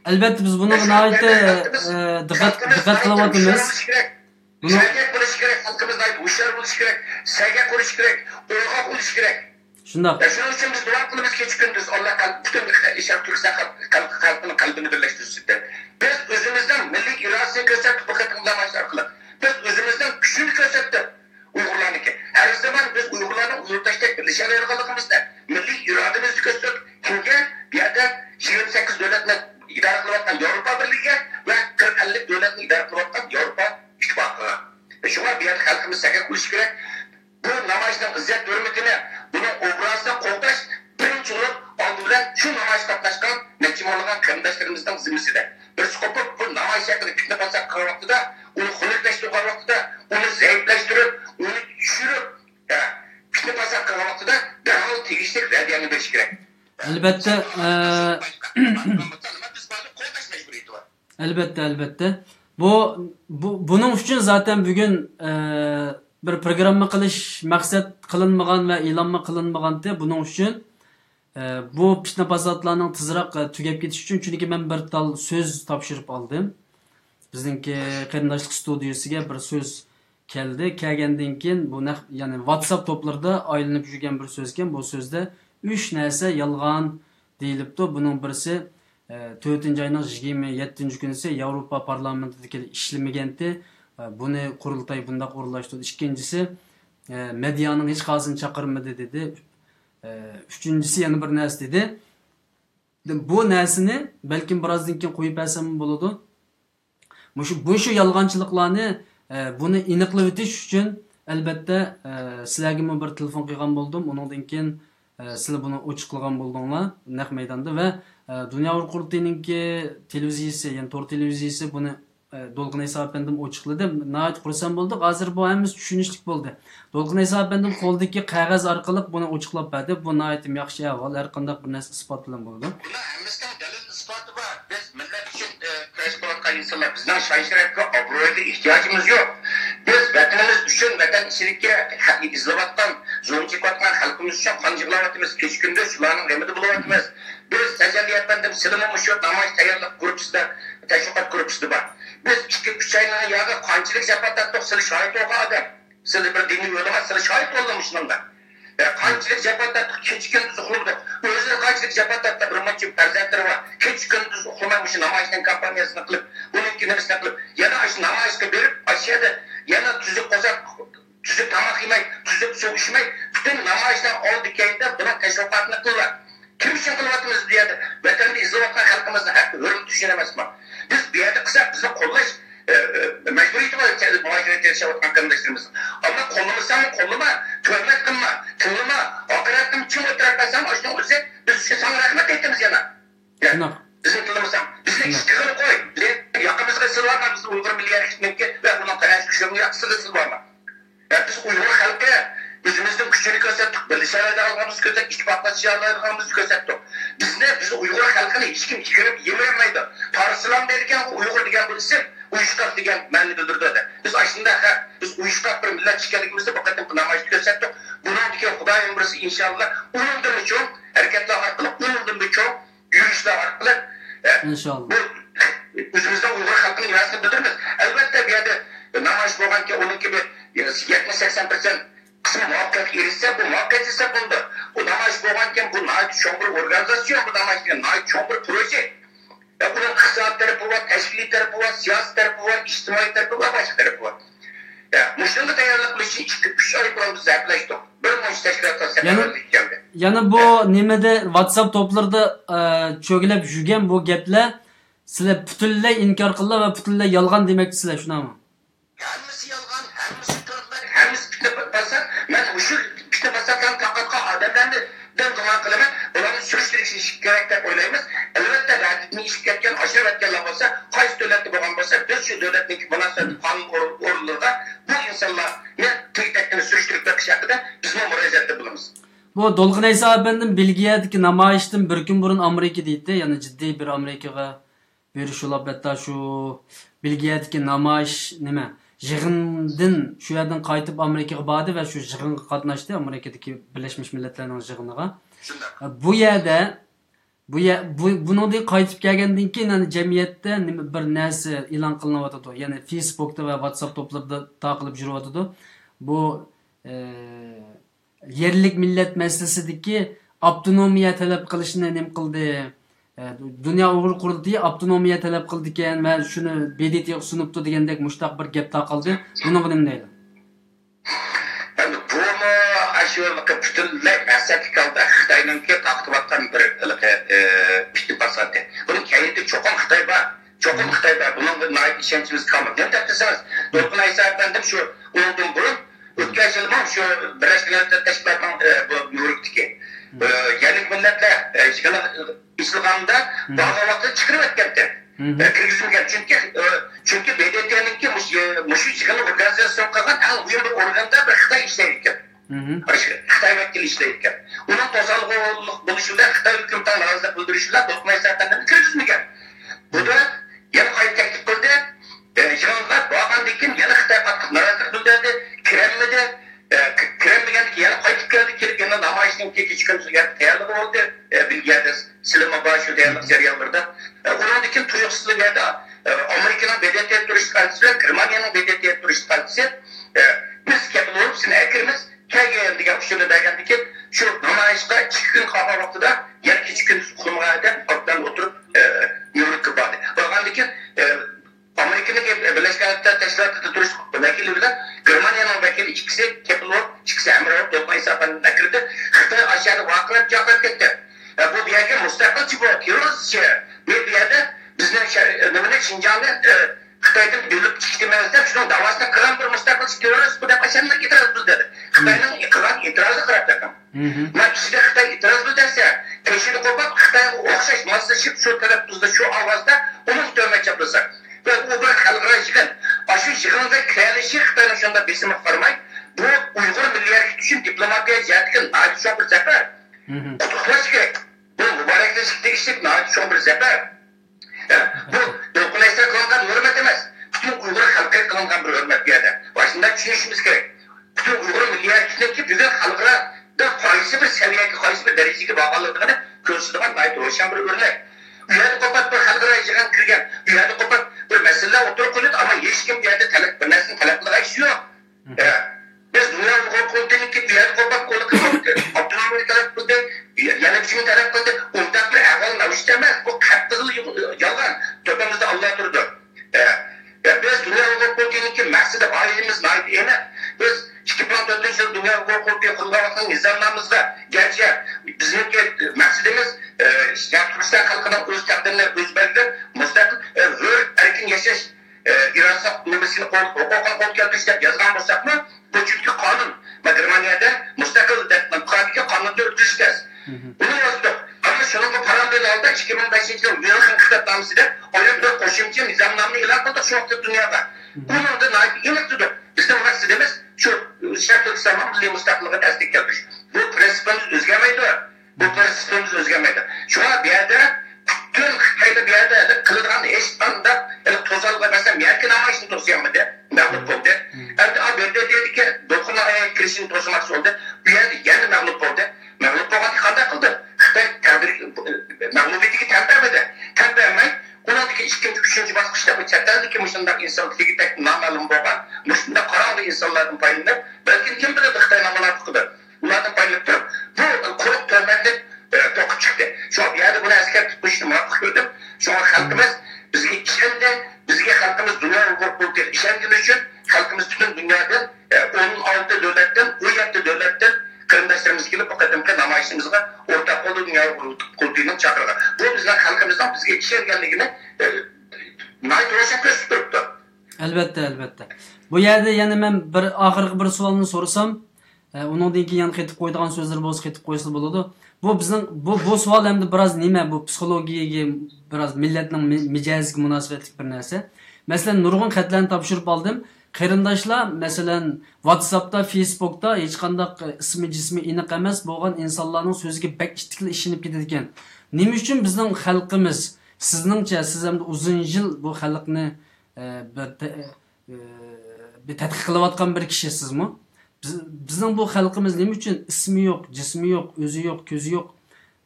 Albatta biz buni nihoyatda diqqat qilyapmiz. Sergak bo'lish kerak, xalqimiz hushyor bo'lish kerak, sergak bo'lish kerak, uyg'oq bo'lish kerak. Shundoq. Shuning uchun biz duo qilamiz kecha kunduz Alloh butun ishaq Turkiston xalqini qalbini birlashtirsin deb. Biz o'zimizdan milliy irodasini ko'rsatib bu qatnashlar orqali biz o'zimizdan kuchni ko'rsatdik Uyg'urlarniki. Har zaman biz Uyg'urlarning yurtdoshlik birlashaverganligimizda milliy irodamizni ko'rsatib kimga bu yerda 28 davlatni idora qilayotgan Yevropa birligiga va 40-50 davlatni idora qilayotgan Yevropa ittifoqiga. Shunga bu yerda xalqimiz saga qo'yish kerak. Bu namoyishning izzat hurmatini, buni obrazini qo'llash birinchi bo'lib oldi bilan shu namoyish qatnashgan nechimonlagan qarindoshlarimizning zimmasida. Bir qo'pib bu namoyish haqida fitna fasod qilgan vaqtida, uni xunuklashtirish vaqtida, uni zaiflashtirib, uni tushirib, fitna fasod qilgan vaqtida darhol tegishli radiyani berish kerak. Albatta, albatta. Buning uchun zaten bugun bir programma qilish maqsad qilinmagan va e'lon qilinmaganda buning uchun bu fitna fasodlarning tezroq tugab ketishi uchun chunki men bir tal so'z topshirib oldim. Bizningki qarindoshlik studiyasiga bir so'z kelgandan keyin bu ya'ni WhatsApp to'plarida aylanib yurgan bir so'z ekan. Bu so'zda 3 narsa yolg'on deyilibdi. Buning birisi 4-oyning 27-kuni ise Yevropa parlamentidagi ishlamaganda buni qurultay bundaq o'rlashtirdi. Ikkinchisi medianing hech qaysini chaqirmadi dedi. Uchinchisi yana bir narsa dedi. Bu narsani balkim birozdan keyin qo'yib bersam bo'ladi. Bu shu yolg'onchiliklarni buni aniqlab o'tish uchun albatta sizlarga bir telefon qilgan bo'ldim. Undan keyin sizlar buni ochiqlagan bo'ldinglar naq maydonda va Dünya Qurultayiningki televiziyasi, ya'ni to'r televiziyasi buni Dolqun Esa efendim ochiqladi. Nəhayət xursand bo'ldik. Hozir bu hamımız tushunishlik bo'ldi. Dolqun Esa efendim qo'ldagi qog'oz orqali buni ochiqlab berdi. Bu nəhayət yaxshi ahvol, har qanday bir narsa isbot bilan bo'ldi. Bular hammasidan dalil isboti bor. Biz millat uchun kurash qilayotgan insonlar, bizning shon-sharafga, obro'ga ehtiyojimiz yo'q. Biz vatanimiz uchun, vatan ichilikka izlayotgan, zo'r chekayotgan xalqimiz uchun qanjiqlayotimiz, kech kunda shularning g'amida bo'layotimiz. Biz Tajalli efendim silimi shu namoyish tayyorlab guruhida, tashviqot guruhida bor. Biz 2-3 aylarga yaga qanchalik zafatlatdik, siz shohid bo'lgan odam. Siz bir diniy yo'lga siz shohid bo'ldingiz shunda. Qanchalik zafatlatdik, kech kunduz uxlabdi. O'zi qanchalik zafatlatdi, bir muncha farzandlari bor. Kech kunduz uxlamay shu namoyishning kampaniyasini qilib, buniki nimasini qilib, yana shu namoyishga berib, ashiyada yana tuzuk qo'zaq, tuzuk tamoq yemay, tuzuk suv ichmay, butun namoyishdan oldi keyinda buni tashviqotni qildi. Kim uchun qilyapmiz bu yerda? Vatanni izlayotgan xalqimizni haqqi hurmat tushun emasmi? Biz bu yerda qilsak bizni qo'llash majburiyati bor muhojirlik yashayotgan qarindoshlarimiz. Ammo qo'llama, hurmat qilma, tilma, oqiratni kim o'tirib o'shni o'zi biz sana rahmat aytamiz yana. Bizni tilimiz ham bizni ishtig'ini qo'y. Yaqimizga silvarma bizni Uyg'ur milliy hikmatga va uni qarash kuchini yaqsiga silvarma. Biz Uyg'ur xalqi o'zimizning kuchini ko'rsatdik, birlashaverganimizni ko'rsatdik, ittifoqlashganimizni ko'rsatdik. Biz Uyg'ur xalqini hech kim kirib yemaydi. Tarixidan bergan Uyg'ur degan bo'lsa, uyushqoq degan ma'ni bildirdi. Biz aslında biz uyushqoq bir millat ekanligimizni bu qadam namoyish ko'rsatdik. Bundan keyin Xudoyim birisi inshaalloh undan uchun harakatlar orqali, undan uchun yurishlar orqali inshaalloh o'zimizning Uyg'ur xalqining rasmini bildiramiz. Albatta bu yerda namoyish bo'lganki, uniki 70-80% qismi muvaffaqiyatga erishsa, bu muvaffaqiyat esa bo'ldi. Bu namoyish bo'lgankan, bu nəhayət cho'ng bir organizatsiyon, bu namoyishga nəhayət cho'ng bir proje. Bunun iqtisod tarafi bor, tashkiliy tarafi bor, siyosiy tarafi bor, ijtimoiy tarafi bor, boshqa tarafi bor. Mushunga tayyorlik qilish uchun 2-3 oy bilan biz zablashdik. Bir muncha tashkilotlar safarlik keldi. Yana bu nimada WhatsApp to'plarida cho'gilab yurgan bu gaplar sizlar butunlay inkor qildilar va butunlay yolg'on demoqchisizlar, shunami? Hammasi yolg'on, hammasi to'g'ri, hammasi fitna fasod. Men shu fitna fasoddan taqatgan odamlarni gumon qilaman. Ularni surishtirishimiz kerak deb o'ylaymiz. Albatta, raqibni ishib ketgan, oshirib ketganlar bo'lsa, qaysi davlatda bo'lgan bo'lsa, biz shu davlatning munosabat qonun o'rinlarida bu insonlarni taqatini surishtirib beqish haqida bizning murojaatda bo'lamiz. Bu Dolqun Esa efendim Belgiyadagi namoyishdan bir kun burun Amerika deydi, ya'ni jiddiy bir Amerikaga berish olib, hatta shu Belgiyadagi namoyish nima? Yig'indan shu yerdan qaytib Amerikaga bordi va shu yig'inga qatnashdi, Amerikadagi Birlashmiş Millatlarning yig'iniga. Bu yerda Buningdek qaytib kelgandan keyin yani jamiyatda nima bir narsa e'lon qilinyotadi. Ya'ni Facebookda va WhatsApp to'plarida taqilib yuryotadi. Bu yerlik millat masalasidagi avtonomiya talab qilishni nima qildi? Dunyo Uyg'ur qurultiyi avtonomiya talab qildi ekan va shuni BDTga sunibdi degandek mushtaq bir gap taqildi. Buning nima deydi? Butunlay mas'uliyat kaldı. Xitoyninki taqtibatdan bir bitti basatı. Bunun kayıtı çoğun Xitoy var. Çoğun Xitoy var. Bunun nait işençimiz kalmadı. Ne dertesiniz? Dokun Aysa efendim şu unutun burun. Ötken yılmam şu Birleşik Milletler Teşkilatı'nın bu yürükteki. Yerlik milletler İslam'da bazı vakti çıkırıp etkendi. Kırgızımken çünkü BDT'ninki muşu çıkanı organizasyon kazan en uyum bir organda bir Xitoy işleyken. Xitoy vakili işleyken. Onun tozalg'ılık buluşunda Xitoy hükümeten razılık bildirişler dokunmayı zaten Kırgızımken. Bu da yana kayıt teklif kıldı. Yığınlar bağlandayken yana Xitoy katlık razılık bildirdi. Kremligendeki yana kayıt geldi. Kelip yana namayışının keçikimiz tayarlık oldu. Bilgiyerde silama başı tayarlık seriyalarda. Onun için tuyuksuzluğu geldi. Amerika'nın BDT turist partisi, Kırmanya'nın BDT turist partisi. Biz kepil olup sine ekirimiz. Kayıt geldi. Şöyle dergendi ki şu namayışta 2 gün kafa vaxtıda yer keçik gün kurmağaydı. Alttan oturup yürürlük kıpadı. Bağlandaki Amerika'nın Birleşik Milletler Teşkilatı turist vekili bile Kırmanya'nın vekili ikisi kepil olup, ikisi emir olup dokmayı sapanını ekirdi. Xitoy aşağıda vakırat caklat etti. Bu bir yerde müstakilci bu. Bir yerde bizden Şincan'da Xitoy'dan bölüp çıktığımızda şunun davasına kıran bir müstakilci terörist bu da başarına itiraz bildirdi. Xitoy'nın kıran itirazı kırap takım. Ama kişi de Xitoy itiraz bildirse peşini koyup Xitoy'a okşaş maslaşıp şu taraftızda şu avazda onu dövmek yapılırsak. Ve bu bir halkına çıkın. Aşı çıkınında kralişi Xitoy'ın şunda besimi varmay. Bu Uygur milliyet için diplomatiye ziyaretken nadir şu bir sefer. Kutuklaş gerek. Bu mübarekleşikte işlik nadir şu bir sefer. Bu dokunaysa kılıngan hürmet demez. Bütün Uygur halkaya kılıngan bir hürmet bir yerde. Başında düşünüşümüz gerek. Bütün Uygur milliyetindeki bugün halkına da kayısı bir seviyeye, kayısı bir dereceye bağlılığını görsüldüğün nadir oluşan bir örnek. Üyede kopat bir halkına yaşayan kırgen. Üyede kopat bir mesele oturup koyuyor ama hiç kim bir yerde bir neslin talepleri işiyor. Biz dünya Uygur kontinentki üyede kopat kolu kırmadık. Abdülhamid talep kıldı. Yani bizim talep kıldı. Ondan bir ahval naviş demez. Bu kattığı yalan. Tepemizde Allah durdu. Biz dünya Uygur kontinentki maksidi ailemiz naid yine. Biz 2014 yıl dünya Uygur kontinentki kurulmasının nizamlarımızda gerçi bizim maksidimiz Türkistan halkının öz takdirine öz belirler. Müstakil erkin yaşaş İransa nüvesini hukukan kol gelmişler yazgan olsak mı? Bu çünkü kanun. Germanya'da müstakil demokratik kanunda ötüşeceğiz. Bunu yazdık. Ama şunun bu paralel aldı 2005 yılın Yunan kitapnaması da öyle bir koşumcu nizamnamını ilan kıldık şu anda dünyada. Bunun da naif inatlıdır. Bizim maksidimiz şu şartlı İslam'ın milli müstakilliğe destek gelmiş. Bu prensipimiz özgemeydi. Bu prensipimiz özgemeydi. Şu an bir yerde tüm Xitoy'da bir yerde kılınan eşit anda tozalığa mesela Merkin amaçını tosuyamadı. Mağlup oldu. BDT dedi ki dokunmaya girişini tosamak oldu. Bir yerde yeni mağlup oldu. Mağlup olmadı kadar kıldı. Xitoy mağlubiyeti tempermedi. Tempermeyi onundaki ikinci, üçüncü baskışta bu çeteldi ki Müslüman'daki insanlık ligi tek namalım boğan. Müslüman'da karanlık insanların payında belki kim bilir Xitoy namalar tutudu. Bunlardan paylık durup bu kurup törmenlik dokup çıktı. Şu an bir yerde bunu asker tutmuştu, muhakkak gördüm. Şu an halkımız bizge işendi, bizge halkımız dünya Uygur kulturu işendiğimiz için halkımız bütün dünyadan 16 devletten, 17 devletten kırımdaşlarımız gelip o kademke namayışımızga ortak oldu dünya Uygur kulturunun çakırına. Bu bizden halkımızdan bizge işengenliğine nait olacak gösteripti. Elbette. Bu yerde yani ben bir ahırkı bir sualını sorsam, onundan keyin yana qaytib qo'ydigan so'zlar bo'lsa qaytib qo'ysa bo'ladi. Bu bizning bu savol endi biroz nima bu psixologiyaga, biroz millatning mijoziga munosabatli bir narsa. Masalan, nurg'un xatlarni topshirib oldim. Qarindoshlar, masalan, WhatsAppda, Facebookda hech qanday ismi jismi aniq emas bo'lgan insonlarning so'ziga bak ishtikli ishinib ketadi ekan. Nima uchun bizning xalqimiz, sizningcha, siz ham uzun yil bu xalqni bir tadqiq qilayotgan bir kishisizmi? Bizning bu xalqimiz nima uchun ismi yo'q, jismi yo'q, o'zi yo'q, ko'zi yo'q,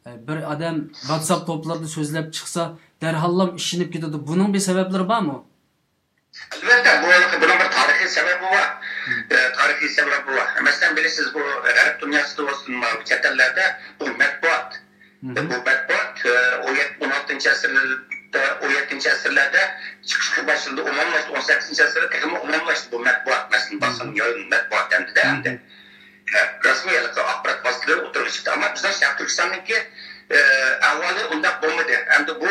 bir adam WhatsApp toplarında sözlep çıksa derhallam işinip gidiyordu. Bunun bir sebepleri var mı? Albatta bunun bir tarihi sebebi var. Tarihi sebebi var. Mesela bilirsiniz bu Arap dünyasında olsun çetellerde bu matbuat. Bu matbuat 16. asırda 17. asırlarda çıkışa başladı. Umumlaştı. 18. asırda tekrar umumlaştı bu matbuat. Mesela basın yayın matbuat dendi de. Resmi olarak akbarat vasıtaları oturup çıktı. Ama bizden Şarkı Türkistan'daki ahvali ondan bulmadı. Hem de bu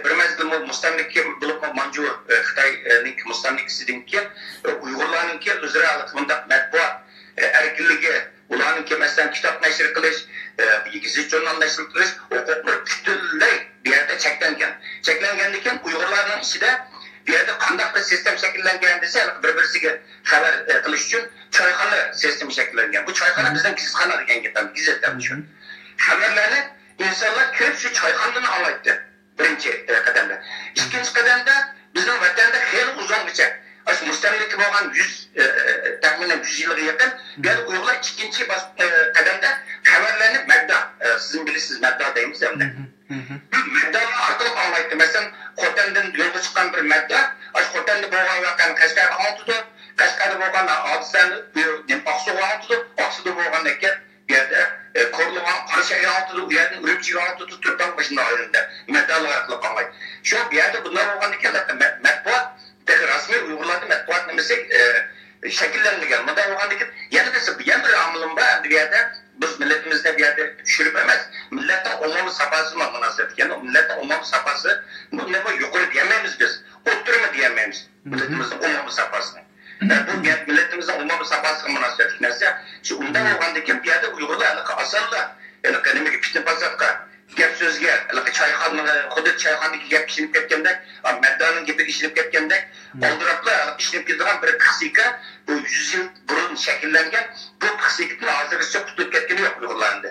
bir mezgil mustamliki bulup Mancu Xitayning mustamlikisininki Uyg'urlarninki o'zaro bunday matbuot erkinligi ularninki masalan kitob nashr qilish gazet jurnal nashr qilish huquqlar butunlay bu yerda cheklangan ekan Uyg'urlarning ichida bu yerda qanday bir sistem shakllangan desa bir-birisiga xabar qilish uchun choyxona sistemi shakllangan. Bu choyxona bizdan gizitxona degan gapdan gazetdan shu. Xabarlarni insonlar ko'p shu choyxonadan olaydi. Birinchi qadamda. İkinci qadamda bizning vatanda xeyli uzungacha mustamlika bo'lgan 100 taxminan 100 yilga yaqin bir Uyg'urlar ikkinchi qadamda xabarlarni madda sizin bilirsiniz madda deymiz endi. Madda orqali olaydi. Masalan, Xotandan yo'lga chiqqan bir madda, Xotanda bo'lgan voqeani Qashqarga oltidi, Qashqarda bo'lgan hodisani Oqsuga oltidi, Oqsuda bo'lgandan keyin bu yerda Korluğun Qarşıya altıdı, bu yerden Ürümçi'ye altıdı, Türk'ten başında ayrıldı. Medallar akıllı kalmaydı. Şu an bir yerde bunlar olgan iken matbuat, rasmi Uygurlarda matbuat nemesi şekillendi geldi. Bunlar olgan iken, yani de bir yerde amılım var, bir yerde biz milletimizde bir yerde düşürüp emez. Milletten olmamız sapası mı münasebet? Yani milletten olmamız sapası, bu ne var yukarı diyemeyiz biz. Oturma diyemeyiz. Milletimizin olmamız sapasını. Bu milletimizin olmamız sapası münasebet. Neyse, şu ondan olgan iken bir yerde Uygurlar asarlar. Yani kendime piştin basakka. Gap sözge, Xudut çayxonadagi gap işinip ketganda, Maddanın gibi işinip ketganda, oldiraplar işinip ketgan bir psixika bu 100 yil burun shakllangan bu psixikadan hozirgacha qutulib ketgani yo'q Uyg'urlarda.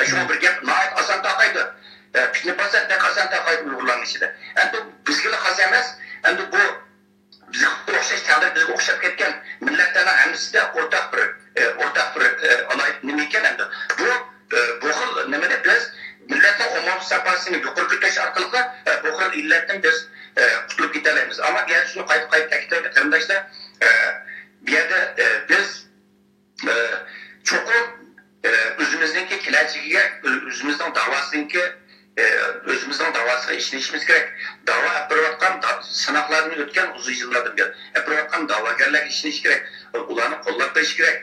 Shunga bir gap nihoyat oson taqaydi. Pishni basakda oson taqaydi Uyg'urlarning ichida. Endi bizga xos emas, endi bu bizga o'xshash taqdir bizga o'xshab ketgan millatlarning hammasida o'rtaq bir nima ekan endi. Bu xil nimada biz millatning umum sapasini yuqori ko'tarish orqali bu xil illatdan biz qutulib ketalaymiz. Ammo bu yerda shuni qayta ta'kidlayman qarindoshlar, bu yerda biz cho'qim o'zimizningki kelajagiga, o'zimizning davosiga ishonishimiz kerak. Da'vo qilayotgan sanoqlarni o'tgan uzun yillardan beri qilayotgan da'vogarlarga ishonish kerak. Ularni qo'llab qo'yish kerak.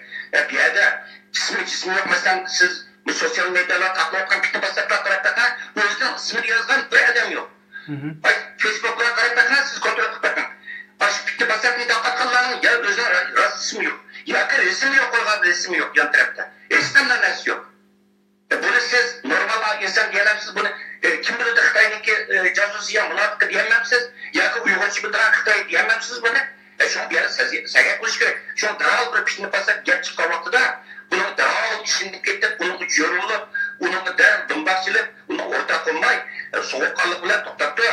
Bu yerda jismi yo'q, masalan siz bu sosyal medyalar taqlayotgan bitta basatlar qarab taqan, o'zidan ismini yozgan bir odam yo'q. Facebook'ga qarab taqan, siz kontrol qilib taqan. Shu bitta basatni taqatganlarning ya o'zining rost ismi yo'q, yoki resmi yo'q, qo'ygan resmi yo'q yan tarafda. Hech qanday narsa yo'q. Buni siz normal inson deyapsiz, buni kim biladi Xitoyniki josusiya munofiq deyapsiz, yoki Uyg'urcha bildiran Xitoy deyapsiz buni. Shu yerda saga qilish kerak. Shu darhol bir pishni basat gap chiqqan vaqtida bunu darhol ishinib ketib, uni yo'rulib, uni darhol dumbaqchilib, uni o'rta qo'ymay, sovuqqonlik bilan to'xtatdi.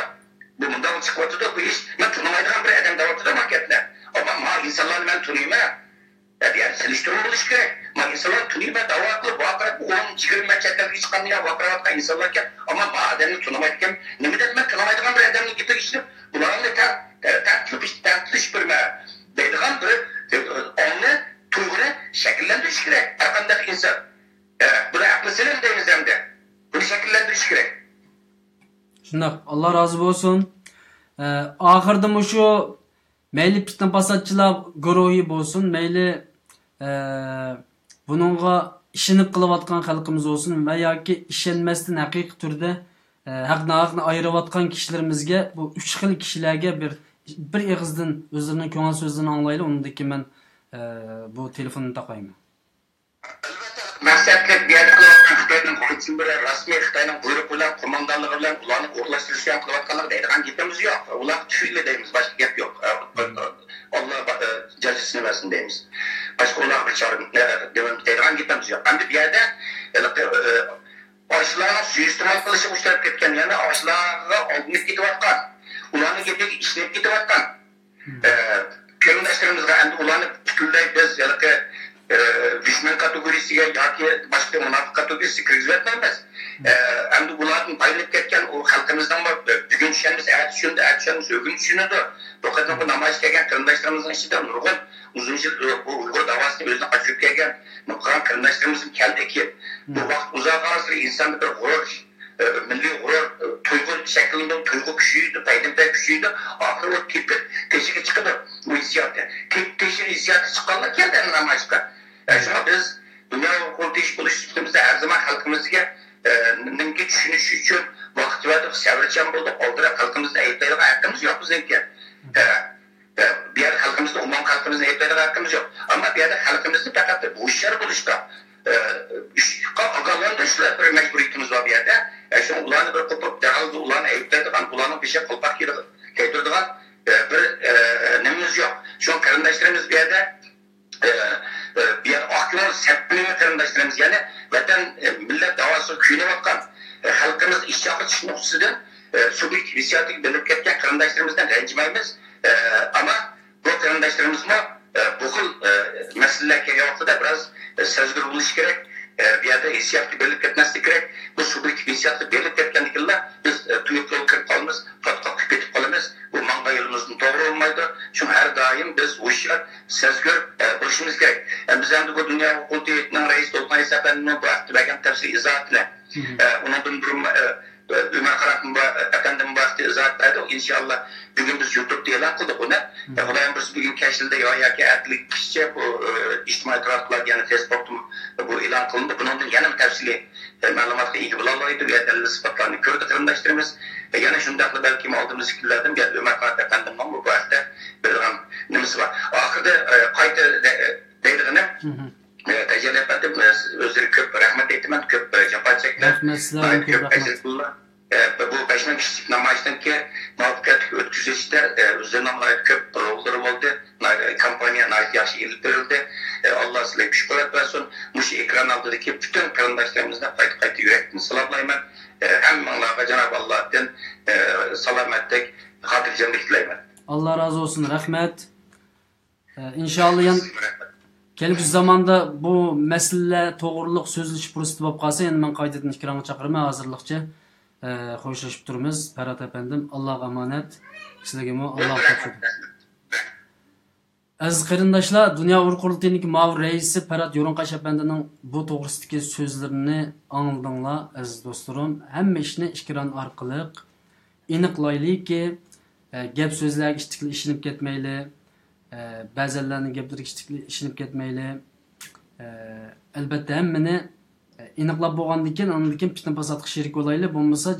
Bu bundan chiqyapti bu ish. Men tunamaydigan bir odam davatida maketlar. Ammo insonlarni men tunayman. Yani seliştirme buluş gerek. Men insonlar tunayman, davo qilib, vaqirab 10-20 chetlarga chiqqanlar vaqirayotgan insonlarga, ammo men odamni tunamaydigan, nimadan men tunamaydigan bir odamni gapga ishib, bularni tartib berma deydigan bir ongni tuyg'uni shakllantirish kerak. Har qanday inson buni aqli selim deymiz hamda. Buni shakllantirish kerak. Shundoq, Alloh rozi bo'lsin. Oxirda shu mayli pitni basatchilar guruhi bo'lsin, mayli buningga ishonib qilayotgan xalqimiz bo'lsin va yoki ishonmasdan haqiqiy turda haqni ayirayotgan kishilarimizga, bu 3 xil kishilarga bir og'izdan o'zlarining ko'ngil so'zlarini anglayli. Undaki men bu telefonni taqayman. Maqsadli bir yerda qilayotgan Xitoyning hujum bilan rasmiy Xitoyning buyruq bilan qo'mondonligi bilan ularni o'rlashtirishga qilayotganlar deydigan gapimiz yo'q. Ular tushuyli deymiz, boshqa gap yo'q. Alloh jazosini bersin deymiz. Boshqa ular bichora deydigan gapimiz yo'q. Endi bu yerda oshlarni suiiste'mol qilishga ushlab ketgan, ya'ni oshlarga olinib ketayotgan, ularni gapiga ishonib ketayotgan qarindoshlarimizga endi ularni butunlay biz yoki düşman kategorisiga yoki boshqa munofiq kategorisiga kirgizib etmaymiz. Endi bularning bayilib ketgan u xalqimizdan bor. Bugun tushamiz, erta tushamiz, bugun tushunadi. Bu qadar bu namoyish kelgan qarindoshlarimizning ichida nurg'un uzun yil bu Uyg'ur davosini o'zini qochirib kelgan muqarrar qarindoshlarimiz keldiki, bu vaqt uzoq asr insonni bir g'urur, milliy g'urur, tuyg'u shaklida tuyg'u kuchiydi, paydo kuchiydi. Oxiri o teshiga chiqadi bu hissiyotda. Teshik hissiyoti chiqqanlar keldi namoyishga. Shuna biz dunyo qurilish bo'lish ustimizda har zaman xalqimizga nimga tushunish uchun vaqt va sabrchan bo'ldik. Oldira xalqimizni aytadigan haqqimiz yo'q bizga. Bir yer xalqimizni, umum xalqimizni aytadigan haqqimiz yo'q. Ammo bu yerda xalqimizni faqat bu ishlar bo'lishda ogohlantirishlar bir majburiyatimiz bor bu yerda. Shuni ularni bir qo'pib, darhol ularni aytadigan, ularni bir şey qo'lpaq keltiradigan bir nimamiz yo'q. Shu qarindoshlarimiz bu yerda bir yer oqilon sepini qarindoshlarimiz, ya'ni vatan millat davosi kuyunayotgan xalqimiz ishchoqi chiqib nuqtasidan subjektiv hissiyatiga bilib ketgan qarindoshlarımızdan ranjimaymiz. Ama bu qarindoshlarimizni bu xil masalalar kelgan vaqtida biroz sezgir bo'lish kerak. Bir yerde hissiyatga berilib ketmaslik kerak. Bu subjektiv hissiyatga berilib ketganliklar biz tuyuqqa kirib qolamiz, fatqa ketib qolamiz. Bu manga yo'limizning to'g'ri olmaydi. Shu har doim biz o'sha sezgir bo'lishimiz kerak. Biz endi bu dunyo huquqiyatining rais To'lqin Efendining bu bergan tafsir izohatini undan Ömer Karak'ın efendim vakti izahat verdi. İnşallah bugün biz YouTube'da elan kıldık onu. Xudoyim biz bugün keşilde yoki ertalik kişice bu ijtimoiy tarmoqlar yani Facebook'ta bu elan kılındı. Bunun yana bir tafsili ma'lumotga ega bo'lolaydi. Bu yerda sifatlarni ko'rdi qarindoshlarimiz. Yana shundaqli balki oldimiz fikirlardan bir Ömer Karak efendimning bu vaqtda bilgan nimasi bor. Oxirida qayta deydigini Tecrübe etmedim. Özleri köp rahmet etmem, köp cevap çektiler. Köp rahmetullah. Bu başına kişilik namayıştan ki muhabbet ötküzüşler üzerine köp rolları oldu. Kampanya yaşlı ilip verildi. Allah size güç kuvvet versin. Muş ekran altındaki bütün karındaşlarımızdan kayıt yürekten salamlayman. Hem Allah'a Cenab-ı Allah'tan salametlik, hatırcamlık dileyman. Allah razı olsun. Rahmet. İnşallah yan kelgusi zamanda bu mesele to'g'riliq so'zlish fursati bo'lib qolsa, endi men qaytadan ikkilarni chaqiraman. Hozirlikcha xo'shlashib turamiz. Ferhat efendim, Allohga omonat. Sizlarga Alloh topshirdi. Aziz qarindoshlar, Dunyo Uyg'ur qurultiyining muavin raisi Ferhat Yo'rinqash efendining bu to'g'risidagi so'zlarini angladinglar, aziz do'stlarim. Hamma ishni ikkiran orqali aniqlaylikki, gap so'zlarga ishtinib ketmayli. Ba'zilarning gaplariga ishinib ketmayli. Albatta hammani aniqlab bo'lgandan keyin undan keyin fitna fasodga sherik bo'laylik, bo'lmasa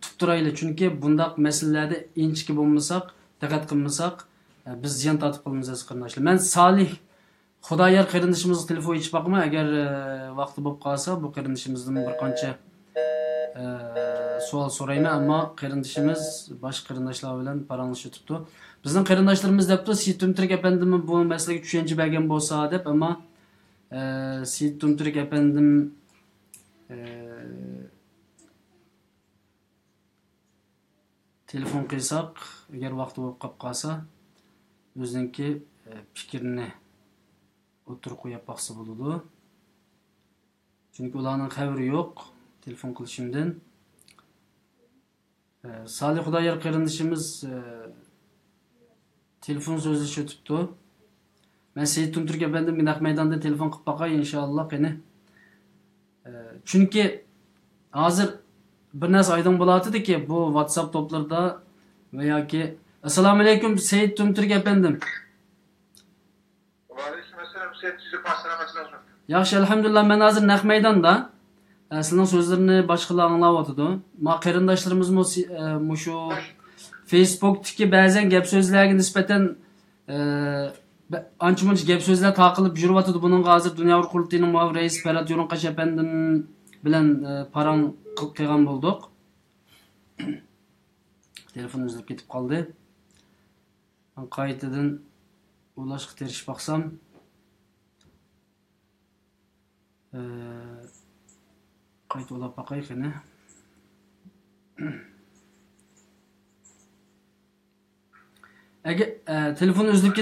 tutib turaylik. Chunki bundaq masalalarda inchki bo'lmasak, diqqat qilmasak, biz ziyon tortib qolamiz aziz qarindoshlar. Men Solih Xudoyor qarindishimizning telefoni ichib boqma, agar vaqti bo'lib qolsa bu qarindishimizdan bir qancha savol so'rayman, ammo qarindishimiz boshqa qarindoshlar bilan paranglashib turibdi. Bizning qarindoshlarimiz debdi, Seyit Tumturik efendim bu masalaga tushuncha bergan bo'lsa deb, ammo Seyit Tumturik efendim telefon qilsak, agar vaqti bo'lib qolib qolsa, o'ziniki fikrini o'tirib qo'yib boqsa bo'ladi. Chunki ularning xabari yo'q telefon qilishimdan. Solih Xudoyor qarindishimiz telefon so'zlashi o'tibdi. Men Seyit Tumturik efendimga naq maydonda telefon qilib boqay inshaalloh qani. Chunki hozir bir narsa aydın bo'ladiki, bu WhatsApp to'plarida va yoki assalomu alaykum Seyit Tumturik efendim. Va alaykum assalom Seyit, sizni pasramasiz. Yaxshi, alhamdulillah, men hozir naq maydonda. Sizning so'zlaringizni boshqalar anglayotdi. Ma qarindoshlarimiz shu Facebook'taki ba'zan gap so'zlarga nisbatan ancha-muncha gap so'zlar taqilib yuribdi. Buning hozir Dunyo Uyg'ur qurultiyining muavin raisi Ferhat Yo'rinqash efendim bilan parang qilgan bo'ldik. Telefon uzilib ketib qoldi. Men qaytadan ulashga terishib baqsam, qayta ulab baqay qani. Agar telefon uzilib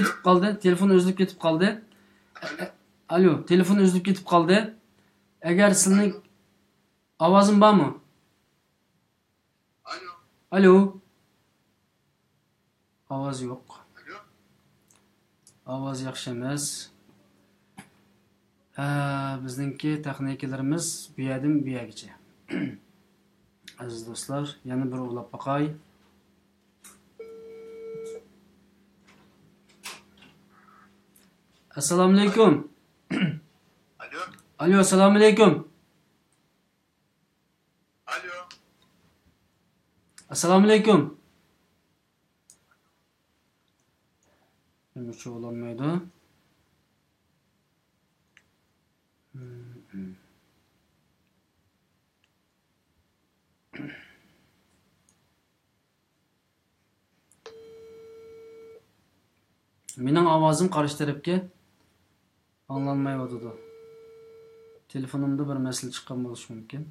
ketib qoldi, Alo, telefon üzülüp ketip kaldı. Eğer sizin avazın var mı? Alo. Alo. Avaz yok. Alo. Avaz yaxshi emas. Bizningki texniklarimiz bu yerdan bu yergacha. Aziz do'stlar, yana bir ulab baqay. Assalomu alaykum. Alo. Alo, assalomu alaykum. Alo. Assalomu alaykum. Nimacha bo'lanmaydi? Mening ovozim qarshi tarafga anglanmayotdi. Telefonimda bir masala chiqqan bo'lishi mumkin.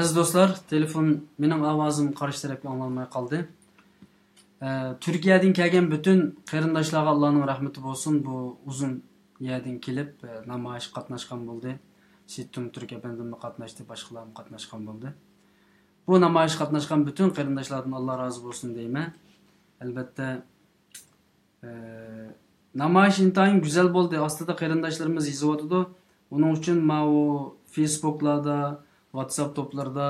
Aziz do'stlar, telefon mening ovozim qarshi tarafga anglanmay qoldi. Turkiyadan kelgan butun qarindoshlarga Allohning rahmati bo'lsin. Bu uzun yerdan kelib namoyish qatnashgan bo'ldi. Situm Turkiya bandimni qatnashdi, boshqalar ham qatnashgan bo'ldi. Bu namoyish qatnashgan butun qarindoshlardan Alloh rozi bo'lsin deyman. Albatta namoyish intayin go'zal bo'ldi. Ostida qarindoshlarimiz yozayotdi. Uning uchun men u Facebooklarda, WhatsApp toplarda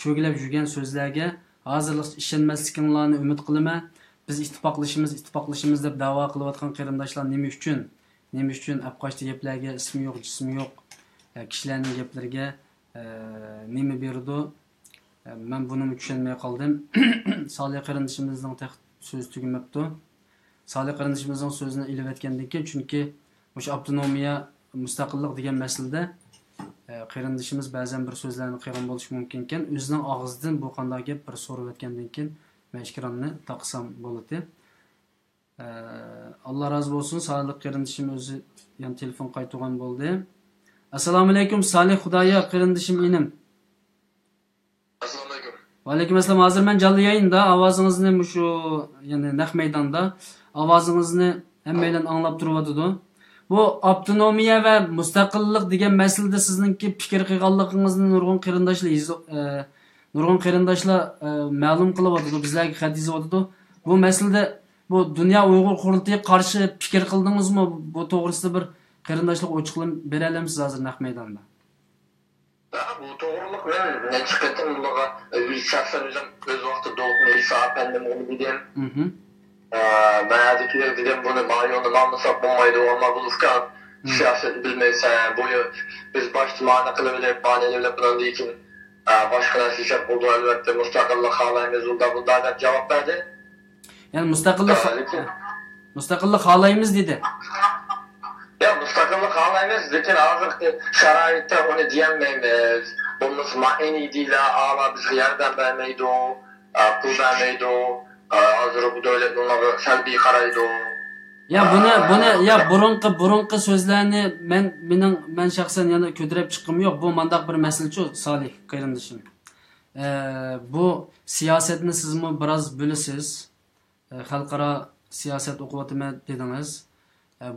cho'gilab yurgan so'zlarga hozirlik ishonmasliklarini umid qilaman. Biz ittifoqlashimiz deb da'vo qilayotgan qarindoshlar nima uchun apqochli gaplarga ismi yo'q, jismi yo'q kishilarning gaplariga nima berdi? Men buni tushunmay qoldim. Solih qarindishimizning so'zi tugamabdi. Solih qarindishimizning so'zini ilib aytgandan keyin, chunki o'sha avtonomiya, mustaqillik degan masalada qarindishimiz ba'zan bir so'zlarni qilgan bo'lishi mumkin ekan. O'zining og'zidan bu qanday gap bir so'rab aytgandan keyin men ekronni taqsam bo'ladi. Alloh rozi bo'lsin. Solih qarindishim o'zi ham telefon qaytgan bo'ldi. Assalomu alaykum Solih Xudoyo qarindishim inim. Assalomu alaykum. Va alaykum assalom. Hozir men jonli yayinda ovozingizni shu ya'ni naq maydonda ovozingizni hammalar anglab turibdi. Bu avtonomiya va mustaqillik degan masalada sizningki fikr qilganligingizni nurg'un qarindoshlar ma'lum qilyapti, bizlarga xat yozyapti. Bu masalada bu Dunyo Uyg'ur qurultiyi qarshi fikr qildingizmi? Bu to'g'risida bir qarindoshlik ochiqlik bera olamsiz hozir naq maydonda? Bu to'g'riliq men necha qatim bunga shaxsan o'zim o'z vaqtida o'qib Isa apandim onu bildim. Bazıkiler dedim bunu mayonu namlusak bulmaydı olma buluşkan siyaset bilmeyse boyu biz başlamağına kılıbılıp banelerle bunun için başkalar şişep buldu elbette müstakillik halayımız oldu bunlardan cevap verdi. Yani müstakillik halayımız dedi. Ya müstakillik halayımız lekin artık şaraitte onu diyemeyimiz. Bunun en iyi değil ama biz yerden vermeydi o, pul vermeydi o. Hazır bu devlet bunları selbi qaraydı. Ya buni ya burunqi so'zlarni men shaxsan yana ko'tarib chiqqim yo'q. Bu mandaq bir masalachi Solih qarindishim. Bu siyosatni sizmi biroz bilasiz. Xalqaro siyosat o'qiyotman dedingiz.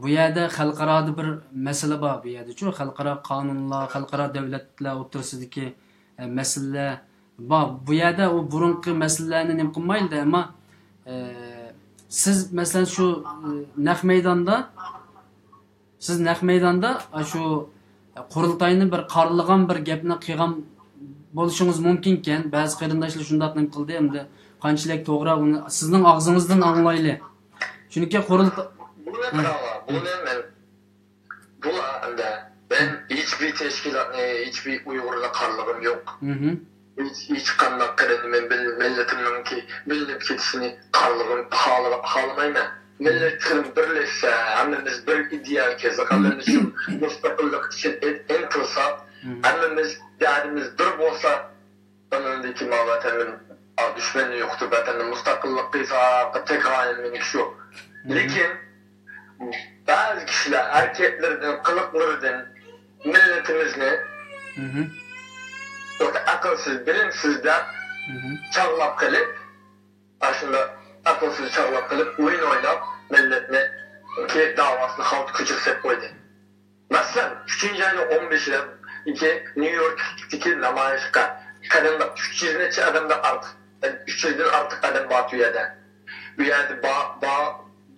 Bu yerda xalqaroda bir masala bor bu yerda-chu. Xalqaro qonunlar, xalqaro davlatlar o'rtasidagi masalalar bor. Bu yerda u burunqi masalalarni nima qilmaydi, ammo siz masalan shu naq maydonda shu qurultoyni bir qarligan bir gapni qilgan bo'lishingiz mumkin ekan. Ba'zi qarindoshlar shunday qildi, endi qanchalik to'g'ri uni sizning og'zingizdan anglayli. Chunki qurultoy ben hiçbir teşkilat, hiçbir Uygur'la karlığım yok. Hiç kandak kırınımın milletimin ki millet kedisini karlığım halamayım. Milletlerin birleşse, hemimiz bir ideal kez, kalın için müstakillik için en kısa Hammamiz derdimiz bir bolsa, önündeki vatanın düşmanı yoktu. Vatanın müstakillik kıysa tek halimini şu. Lekin bazı kişiler erkeklerden, kılıklardan milletimizni akılsız, bilimsizden çağlap kılıp, aslında akılsız çağlap kılıp, oyun oynap milletini ki davasını halk küçülsek koydu. Mesela 3. ayın 15'inde New York'taki namayışka kadınlar 300'den adamda artık 300'den artık adam batıyor yerde. Bu yerde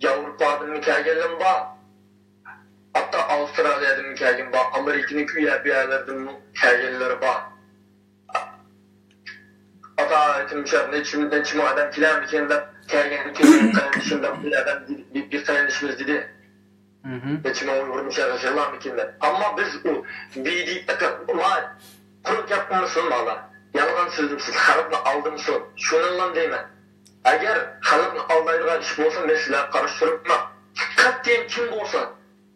Avrupa'dan mükemmelen bağ. Hatta Avustralya'dan mükemmelen bağ. Amerika'nın bir yerlerden mükemmelleri bağ. Hatta etmişler ne çim adam filan bir kendine kardeşimden bir adam bir kardeşimiz dedi. Geçime vurmuş arkadaşlar mükemmel. Ama biz o bildik ama kuruk yapmamışsın valla. Yalan sözümsüz halkını aldımsın. Şununla deymen. Eğer halkını aldaydıgan iş bolsa mesela karıştırıp mı? Katliyen kim bolsa?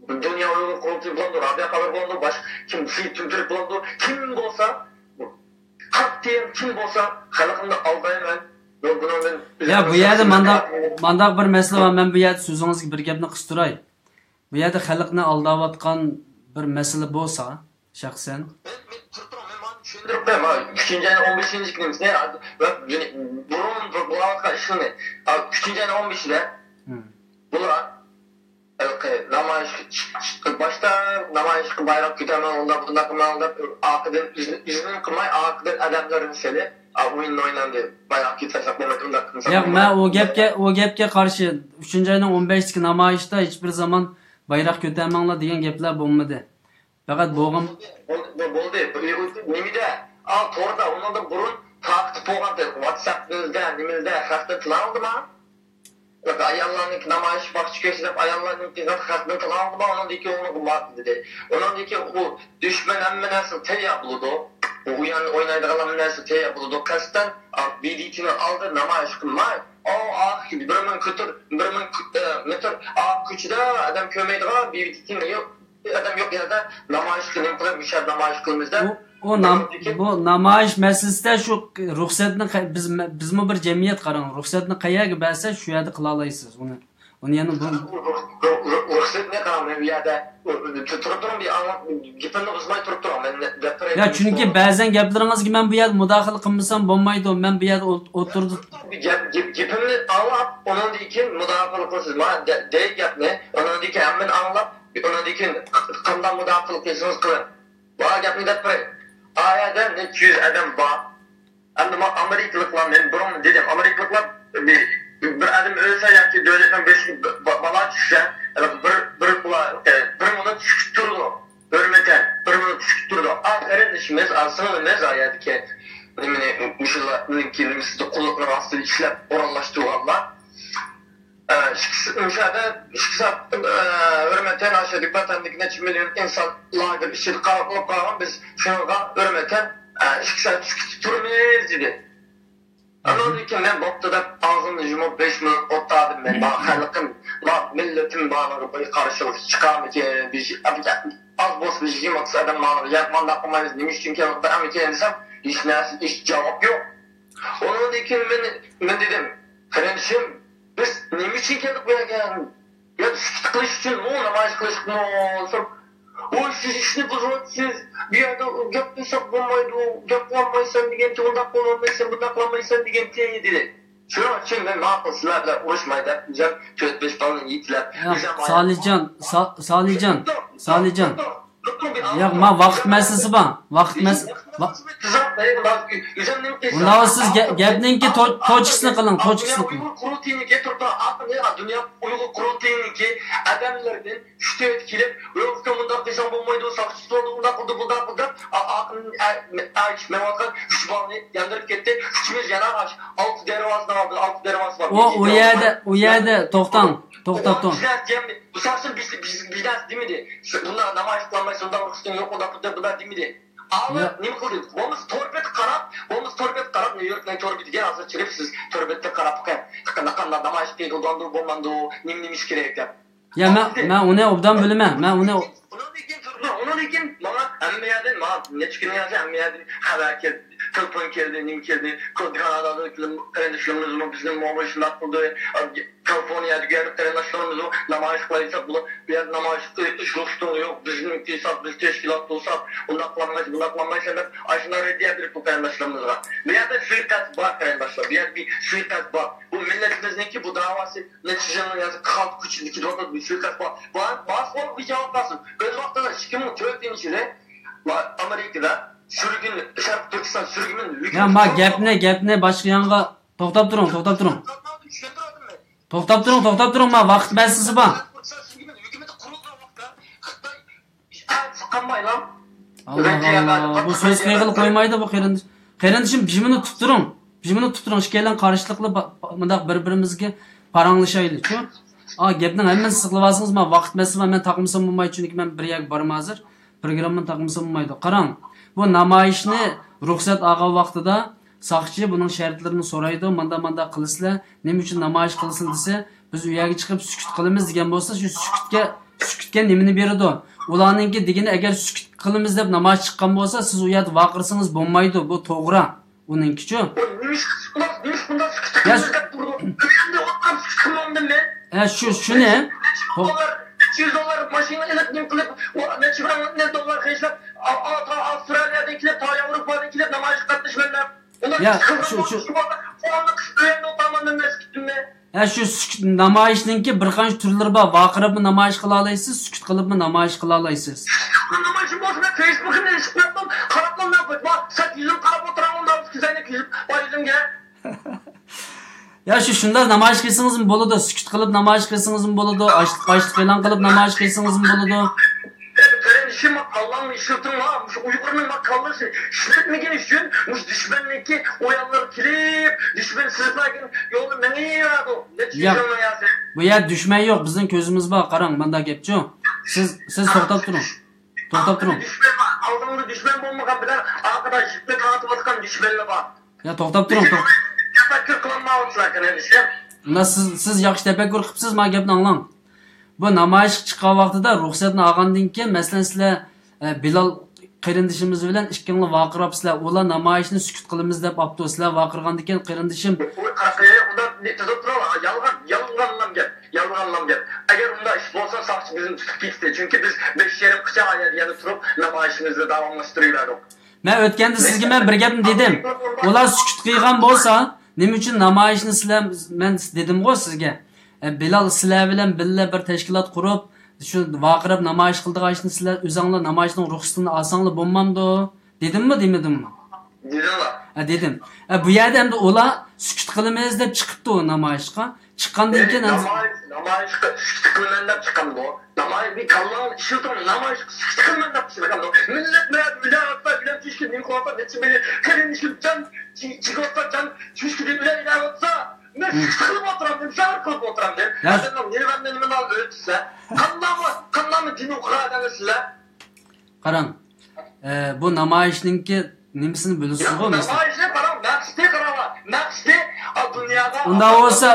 Dünya uygun kurultuyu bulandı, Rabia Kabar bulandı, baş kim Türk bulandı, kim bolsa? Katliyen kim bolsa halkını aldayman. Ya bu yerde mandak bir mesele var. Ben bu yerde sözünüzü bir gapni qistıray. Bu yerde halkını aldavatkan bir mesele bolsa, şahsen. Düşündürüp ben 3. ayın 15. günümüz ne? Burun bulağına işini. 3. ayın 15'de bunlar namayış başta namayış bayrak gütemen onda bunda kımalda akıdın izinin kılmay akıdın adamların seli oyun oynandı bayrak gütesak momentumda kılsak. Ya ben o gapke karşı 3. ayın 15'deki namayışta hiçbir zaman bayrak götürmenle diyen gaplar bulmadı. Fakat boğum boldu. Nimide al torda onun da burun takip olgan WhatsApp'ınızda nimizde hasta tılandı mı? Bak ayarlarını namayış bakış gösterip ayarlarını hasta tılandı mı? Onun deki onu kumat dedi. Onun deki bu düşman emme nasıl te yapıldı? Uyan oynaydığı nasıl te yapıldı? Kastan BDT'ni aldı namayış kılmay. Gibi birinin kütür birinin metre küçüde adam kömeydiği BDT'ni yok. Adam yok yerde namayış kılın bir şey namayış kılımızda. Bu namayış meselesinde şu ruhsatını biz mi bir cemiyet qaran ruhsatını qayerga bersa şu yerda qila olasiz onu yani bu ruhsat ne qaran bir yerde turib bir gapini buzmay turib turaman. Ya çünkü ba'zan gaplaringizga men bu yerda mudohala qilmasam bo'lmaydi. Men bu yerda o'tirdim. Gapimni anlab, ondan keyin mudohala qilasiz. Men dey gapni, ondan keyin hamma anlab, ondan keyin qanday mudohala qilsangiz qiling. Bu gapni deb qo'ying. Ayada 200 adam var. Ama Amerikalılar ben burun dedim. Amerikalılar bir adam ölse ya ki devletten 5 bala düşse bir onu düşürtürdü. Ölmeden bir onu düşürtürdü. Aferin işimiz aslında ne zayıftı ki Müşahida'nın kelimesi de kulaklar aslında işler oranlaştı valla. Şıksa örmeten aşağıdık vatandık neçe milyon insanlardır işit kalkılıp kalan biz şuna örmeten şıksa turmayız dedi. Anladım ki ben baktıda ağzımı yumup 5 milyon ottadım ben. Halkım, milletim bana karşılık çıkarmı ki az boz bir şey maksadım bana yapmanda akılmayız demiş çünkü ben bir kere desem hiç cevap yok. Onun için ben dedim kardeşim biz ne için geldik buraya geldik? Ya düşük kılıç için ne olur? Namaz kılıç ne olsun? O siz işini bozuyorsunuz. Bir yerde yapmaysak olmaydı. Yaplanmaysan diyen onda kullanmaysan bunda kullanmaysan diyen diye dedi. Şunun için ben mahpuslarla uğraşmayı yapmayacağım. 4-5 falan yiğitler. Salihcan. Ya ma vaqt meselesi var. Vaqt meselesi. Unda siz gapninki to'chqisini qiling, to'chqisini qiling. Uyghur kurultayını getirdi. Dünya Uyghur kurultayını ki adamlardan şüphe etkilip Uyghur'da bundan kıysan bulmaydı. Sakçısı oldu bundan kıldı. Akın mevakan şüphanı yandırıp gitti. Üçümüz yanar aç. 6 dervasını aldı. 6 dervası var. O yerde to'xtang. Bu sarsın bizden değil miydi? Bunlar namaz kılmaysa ondan ruhsatın yok ondan değil miydi? Ağlı ne mi kıldı? Bomuz torbet karab New York'tan torbeti gel hazır çirepsiz torbette karab kanda namaz kıldı bombandı nim iş gerek yap. Ya ben onu obdan bilmem. Ben onu onun için bana emmeyadın neçe gün yazayım ya haber geldi. Telefon geldi, nim geldi. Kanada'da kardeşlerimiz bizim muhabbetler buldu. Kaliforniya'da gelip kardeşlerimiz namaş kılaysa bu bir namaş şustu yok. Bizim tisap biz teşkilat olsak bunaklanmayız hep aşına reddiye bir bu kardeşlerimiz var. Bir yerde suikast var kardeşler. Bir yerde bir suikast var. Bu milletimizdeki bu davası neticesinde yazı kalk küçüldeki doğru bir suikast var. Bazı olup bir cevap lazım. Öz vaktinde çıkımın çöktüğün içine Amerika'da sürgün, Şarkı Türkistan sürgünün... Ya bak gap ne başka yanğa to'xtab turing. To'xtab turing ma vaqt ben sizi bak. Allah bu söz qiyqilib qo'ymaydi bu qarindishim bijimini tutib turing ishkaylan qarishliqli bundaq bir-birimizga paranglashaylik-ku. Gapning hammasi siqilib ma vaqt masala men taqmasam bo'lmaydi chunki men bir yak borman hozir. Programmani taqmasam bo'lmaydi. Qarang, bu namoyishni ruxsat olgan vaqtida saqchi buning shartlarini so'raydi. Manda qilisizlar, nima uchun namoyish qilisizlar desa, biz u yerga chiqib sukut qilamiz degan bo'lsa, shu sukutga nimani beradi? Ularningki degani agar sukut qilamiz deb namoyish chiqqan bo'lsa, siz u yerda vaqirsangiz bo'lmaydi. Bu to'g'ri. Uningki-chu. Shuni $200 maşina elektriğini kılıp, ne dolar heşlap, Avustralya'dakiler, Avrupa'dakiler namayış katlaşmanlar. Ya şu namayişninki bir qancha turlari bor. Vaqiribmi namoyish qila olasiz, sukut qilibmi namoyish qila olasiz. Namoyishim bo'lsa Facebook'da ishqildim, qarabman bak, sat yüzüm qarab o'tiraman, kuzayni kuzib, oyimga. Ya shunda namoyish qilsangizmi bo'ladi, sukut qilib namoyish qilsangizmi bo'ladi, ochliq e'lon qilib namoyish qilsangizmi bo'ladi. Kardeşim Allah'ın işletim var. Uygur'un makallısı işletmegen için düşmanlıkı oyanlar kilip düşman sızlarken yolu neye yaradı? Bu ya düşman yok. Bizim gözümüz var. Qarang, manda gapchi. Siz to'xtab turing. Düşman var. Aldığında düşman bo'lmagan bilan arkadaş jipni tortib atgan düşmanlar var. Ya to'xtab turing. Tafakkur qilmayapsizlar kardeşim. Unda siz yaxshi tafakkur qilibsiz, men gapni anglang. Bu namoyish chiqqan vaqtida ruxsatni olgandan keyin masalan sizlar Bilal qarindishimiz bilan ikkinglar vaqirabsizlar. Ular namoyishni sukut qilamiz deb optosizlar. Vaqirgandan keyin qarindishim yalğanlam gap. Agar unda ish bo'lsa saqchi bizni tutib ketdi. Chunki biz 5,5 qicha yana turib namoyishimizni davomlashtiraylik. Men o'tganda sizga men bir gapni dedim. Ular sukut qilgan bo'lsa, nima uchun namoyishni sizlar men dedim-ku sizga. Bilal sizlar bilan birga bir tashkilot qurib, shu vaqirab namoyish qildigan ishni sizlar o'zinglar namoyishning ruxsatini olsanglar bo'lmamdi? Dedimmi, demadimmi? Dedim. Bu yerda endi ular sukut qilamiz deb chiqibdi o namoyishga. Chiqqandan keyin namoyishga sukut qilamiz deb chiqqandi. Namoyish bir kallan ishildim, namoyish sukut qilamiz deb chiqqandi. Millat bilan tishki nim qo'yib, nechimini qarindishimdan chiqotdan tishki bilan ilavotsa ben sıkılıp oturamdım, şahır kılıp oturamdım. Adamlar nirvanlarımın al öğretse, kanlamı dini okuradınız sizler. Qarang, bu namoyishninki nimasini bilasiz-ku? Namoyishni qarang, maqsadi qarama. Maqsadi dunyoda.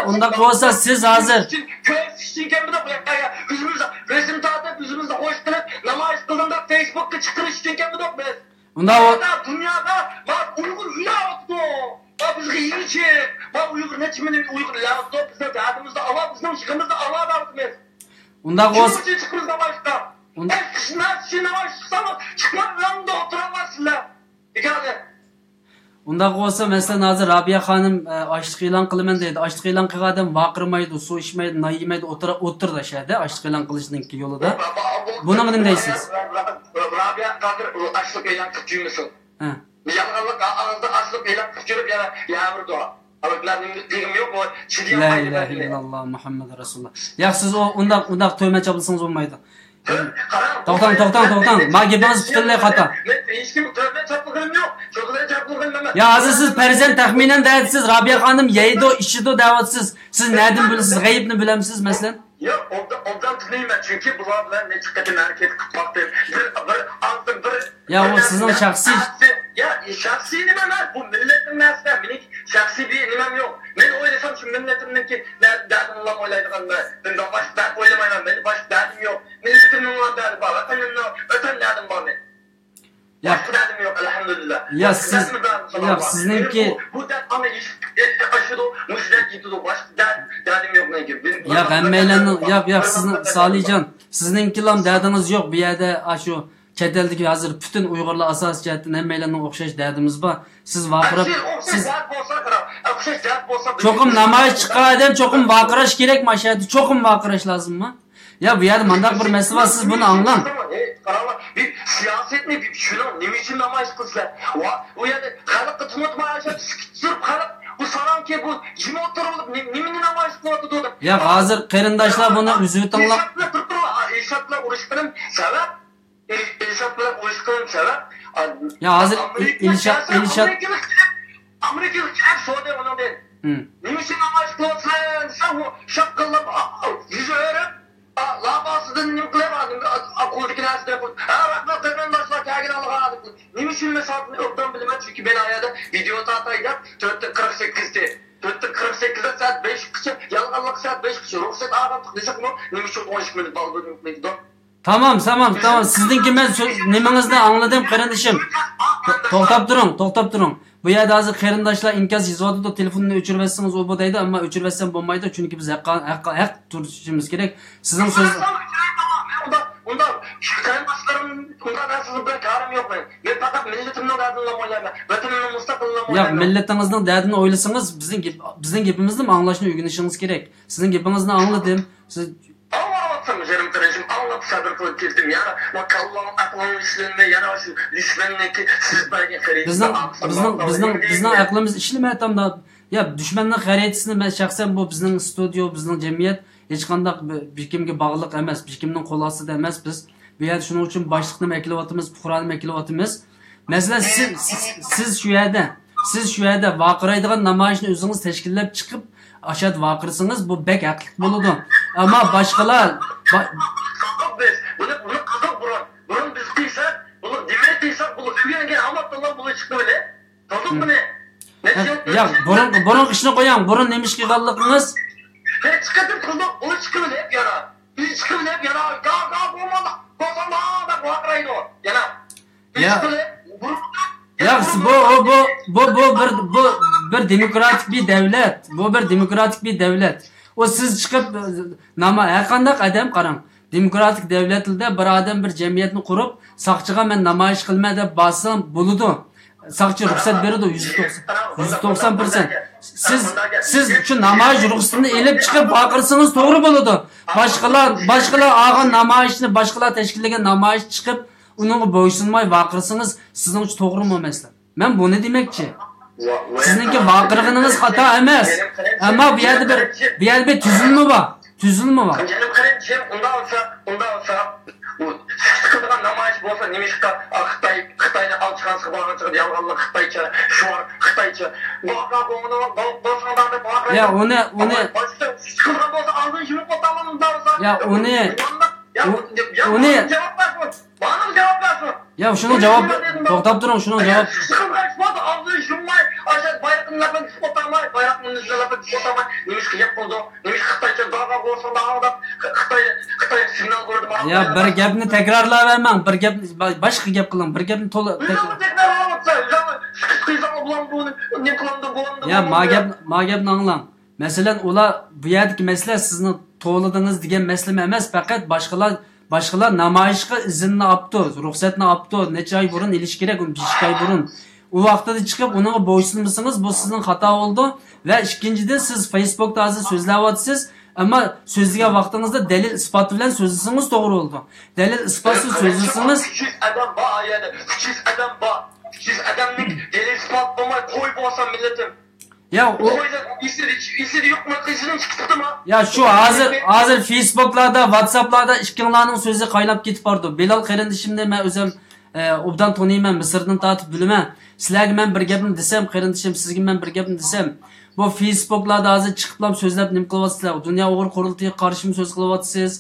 Unda bo'lsa siz hozir ko'rsatishgan bu yoqqa o'zimizni resim tortib, o'zimizni qo'shtirib, namoyish qildim Facebookka chiqarish uchun bu biz. Unda dunyoda bak Uyg'ur yotdi. Bizga yiyici, bak Uygur neçimini Uygur lazım, bizde derdimizde Allah, bizim çıkımızda Allah dağıtmaz. Ondan olsa... Kim için çıkımızda başka? Kişine başlasanız çıkmak yanında oturamazsınlar. İkade. Ondan olsa mesela hazır Rabia Hanım açlık ilan kılımen deydi. Açlık ilan kılı adam vakırmaydı, su içmeydi, nay yemeydi, otur da şeyde. Açlık ilan kılışınınki yolu da. Buna mı deyirsiniz? Rabia Hanım açlık ilan kıtçıymışsın. Yalnızlık ağızda açlık eylem küçülüp yağmur doğa. Alıklarının dilim yok o çidiyen La ilahe illallah Muhammed Resulullah. Ya siz unda tövme çabılsanız olmaydı. To'xtang. Ma gapingiz butunlay xato. Hech kim tövbe çapılgım yok. Çoğuları çapılgım yok. Ya hozir siz farzand taxminan deyapsiz. Rabia Hanım yeydi, içidi deyapsiz. Siz nereden bilasiz? G'aybni bilamsiz masalan? Yok, ondan bilmayman. Çünkü bular bilan necha qatim harakat qilmoqda. Bir Ya o sizin şahsi Ya şahsi nimem var. Bu milletin meselesi. Benim şahsi bir nimem yok. Ben oylasam şu milletimdeki derdim olan oylaydıgan ben başka oylamayman. Benim başka derdim yok. Milletimin olan derdi var. Öten derdim var benim. Başka derdim yok elhamdülillah. Ya siz sizinki bu dert ama iş aşıdı müşret gidiyor başka derdim yok ne gibi. ya emmeyle ya sizin Salihcan sizinki lan derdiniz yok bir yerde şu Çeteldeki hazır bütün Uygurlar asas cihetten emmeyle okşaş derdimiz var. Siz vakırıp siz çokum namayış çıkar edem çokum vakıraş gerek maşaydı çokum vakıraş lazım mı? Ya bu yerde mandak bir mesele var siz bunu anlam. Bir siyaset mi bir şunu ne için namayış kılsa? O yerde halkı tunutmaya sırf halk bu saran ki bu kim oturup nimin namayış kılıyordu? Ya hazır kerindaşlar bunu üzüğü tanla. İlşatla uğraşkırım sebep. İlşatla uğraşkırım sebep. Ya hazır ilşat Amerikalı hep soğudu onun değil. Nimişin namayış kılıyorsun sen bu şakkallık yüzü öğrenip labasıdan nimklemedim. Akuldaki nasıl yapın. Bak ben başla kâgin alğadım. Nimişin mesafını yoktan bilemem çünkü ben ayada video tataydım. 4:48'de. 4:48'de saat 5 kişi. Yalğanlık saat 5 kişi. Ruhsat ağabeyim desek mi? Nimişin 13 minut bal bölümüydü. Tamam. Sizdinki ben nimenizden anladım kardeşim. Toktap durun. Bu yerde hazır kerindaşlar inkaz yazıvadı da telefonunu öçürvetsiniz o budaydı ama öçürvetsen bombaydı çünkü biz hak turuşumuz gerek. Sizin söz... Onda kerindaşlarım ondan nasıl bir karım yok benim. Ben fakat milletimden derdinle oynayayım. Vatanımın müstakilliğine oynayayım. Ya milletinizden derdini oylasanız bizim gibimizle mi anlaşını uygunlaşınız gerek. Sizin gibinizden anladım. Siz... Anlatsam üzerim kardeşim anlat sabır kılıp girdim ya. Bak Allah'ın aklının işlerinde yana şu düşmanındaki siz belki bizning aklımız işlemay tam da ya düşmanning xaritasini men shaxsan bu bizning studio bizning jamiyat hech qanday bir kimga bog'liq emas bir kimning qo'l ostida emas biz bu yerda shuning uchun boshliqni maklavatimiz fuqaroni maklavatimiz masalan siz shu yerda vaqiraydigan namoyishni o'zingiz tashkillab chiqib ashad vaqirsangiz bu bek haqliq bo'ladi ama boshqalar bunu kızıl burun biz kıysak bunu dimertiysak bunu üyenge amattığından bunu çıktı bile tadık mı ne? Ya burun işini koyang burun nemish qilganligingiz ben çıkardım kızıl bunu çıktı bile hep yana biz çıktı bile hep yana ga bulmadı bozulma da vaqiraydı o yana biz çıktı bile ya bu bir demokratik bir devlet. Bu bir demokratik bir devlet. O siz çıkıp her qanday adam qarang. Demokratik devletinde bir adam bir cemiyetini kurup saqchiga men namoyish qilma deb bossam bo'ladi. Saqchi ruxsat beradi 190%. Siz uchun namoyish ruxsatini elib chiqib baqirsangiz to'g'ri bo'ladi. Boshqalar olgan namoyishni boshqalar tashkillagan namoyish chiqib uninga bo'ysunmay vaqirsangiz sizning uchun to'g'rimi masala? Men buni demoqchi. Sizningki vaqirg'ininiz xato emas. Ammo bu yerda bir tuzilma bor. Benim kardeşim ondan olsa bu sıkıldıgan namayış bolsa Nemişka Xitay'da al çıkan sıkılan çıkıp yalğanlı Xitayça şu an Xitayça Bağra boğunu bolsandan da bağra ya onu sıkıldıgan bolsa aldığın şimdi potamınızda olsa ya onu cevap versin bana mı cevap versin ya şunun cevap to'xtab turing şunun cevap sıkıldıgan bolsa aldığın şimdi aşağı bayrakın lafı potamay bayrakın lafı potamay Nemişka yap oldu Nemişka Xitayça bağra bolsa da aldı Xitay signal koydum ya bir gapni takrorlayvermang bir gap boshqa gap qiling bir gapni to'liq ya ma gapni anglang masalan ular bu yerdagi masala sizni to'g'ridingiz degan masala emas faqat boshqalar namoyishga izinni olibdi ruxsatni olibdi necha oy burun ilish kerak 5 oy burun u vaqtida chiqib uniga bo'ysunmasangiz bu sizning xato bo'ldi va ikkinchidan siz Facebookda hozir so'zlayapsiz ama so'zlagan vaqtingizda dalil isbot bilan so'zlasangiz to'g'ri bo'ldi. Dalil isbotsiz so'zlasangiz kuchsiz adam bor yani kuchsiz adam bor. Kuchsiz adamning dalil isbot bo'lmay qo'y bo'lsa millatim. Ya o isidi yo'qmi qizning chiqdimi? Ya şu hozir Facebooklarda, WhatsApplarda ikkilarning so'zi qaynab ketib bordi. Bilal qarindishimni men o'zim obdan tanıyman, Misrdan tatib bilaman. Sizlarga men bir gapni desam, qarindishim sizga men bir gapni desam bu Facebooklarda hozir chiqiblam so'zlab nim qilyapsizlar. Dunyo o'g'ir qurultiga qarshi so'z qilyapsiz.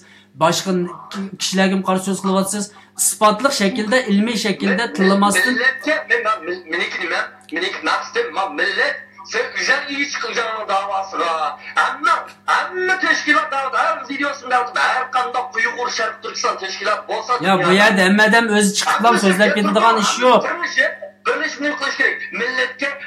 Boshqa kishilarga qarshi so'z qilyapsiz. Isbotli shaklda, ilmiy shaklda tillamasdan millat sen güzel iyi çıkacağın davasına. Ama teşkilat davası, her videosunda her kanda Uygur Şarkı Türkistan teşkilat olsa. Ya bu yerde emmeden özü çıkıplam sözlep ketadigan iş yok. Birleşmeyi kılış gerek. Milletke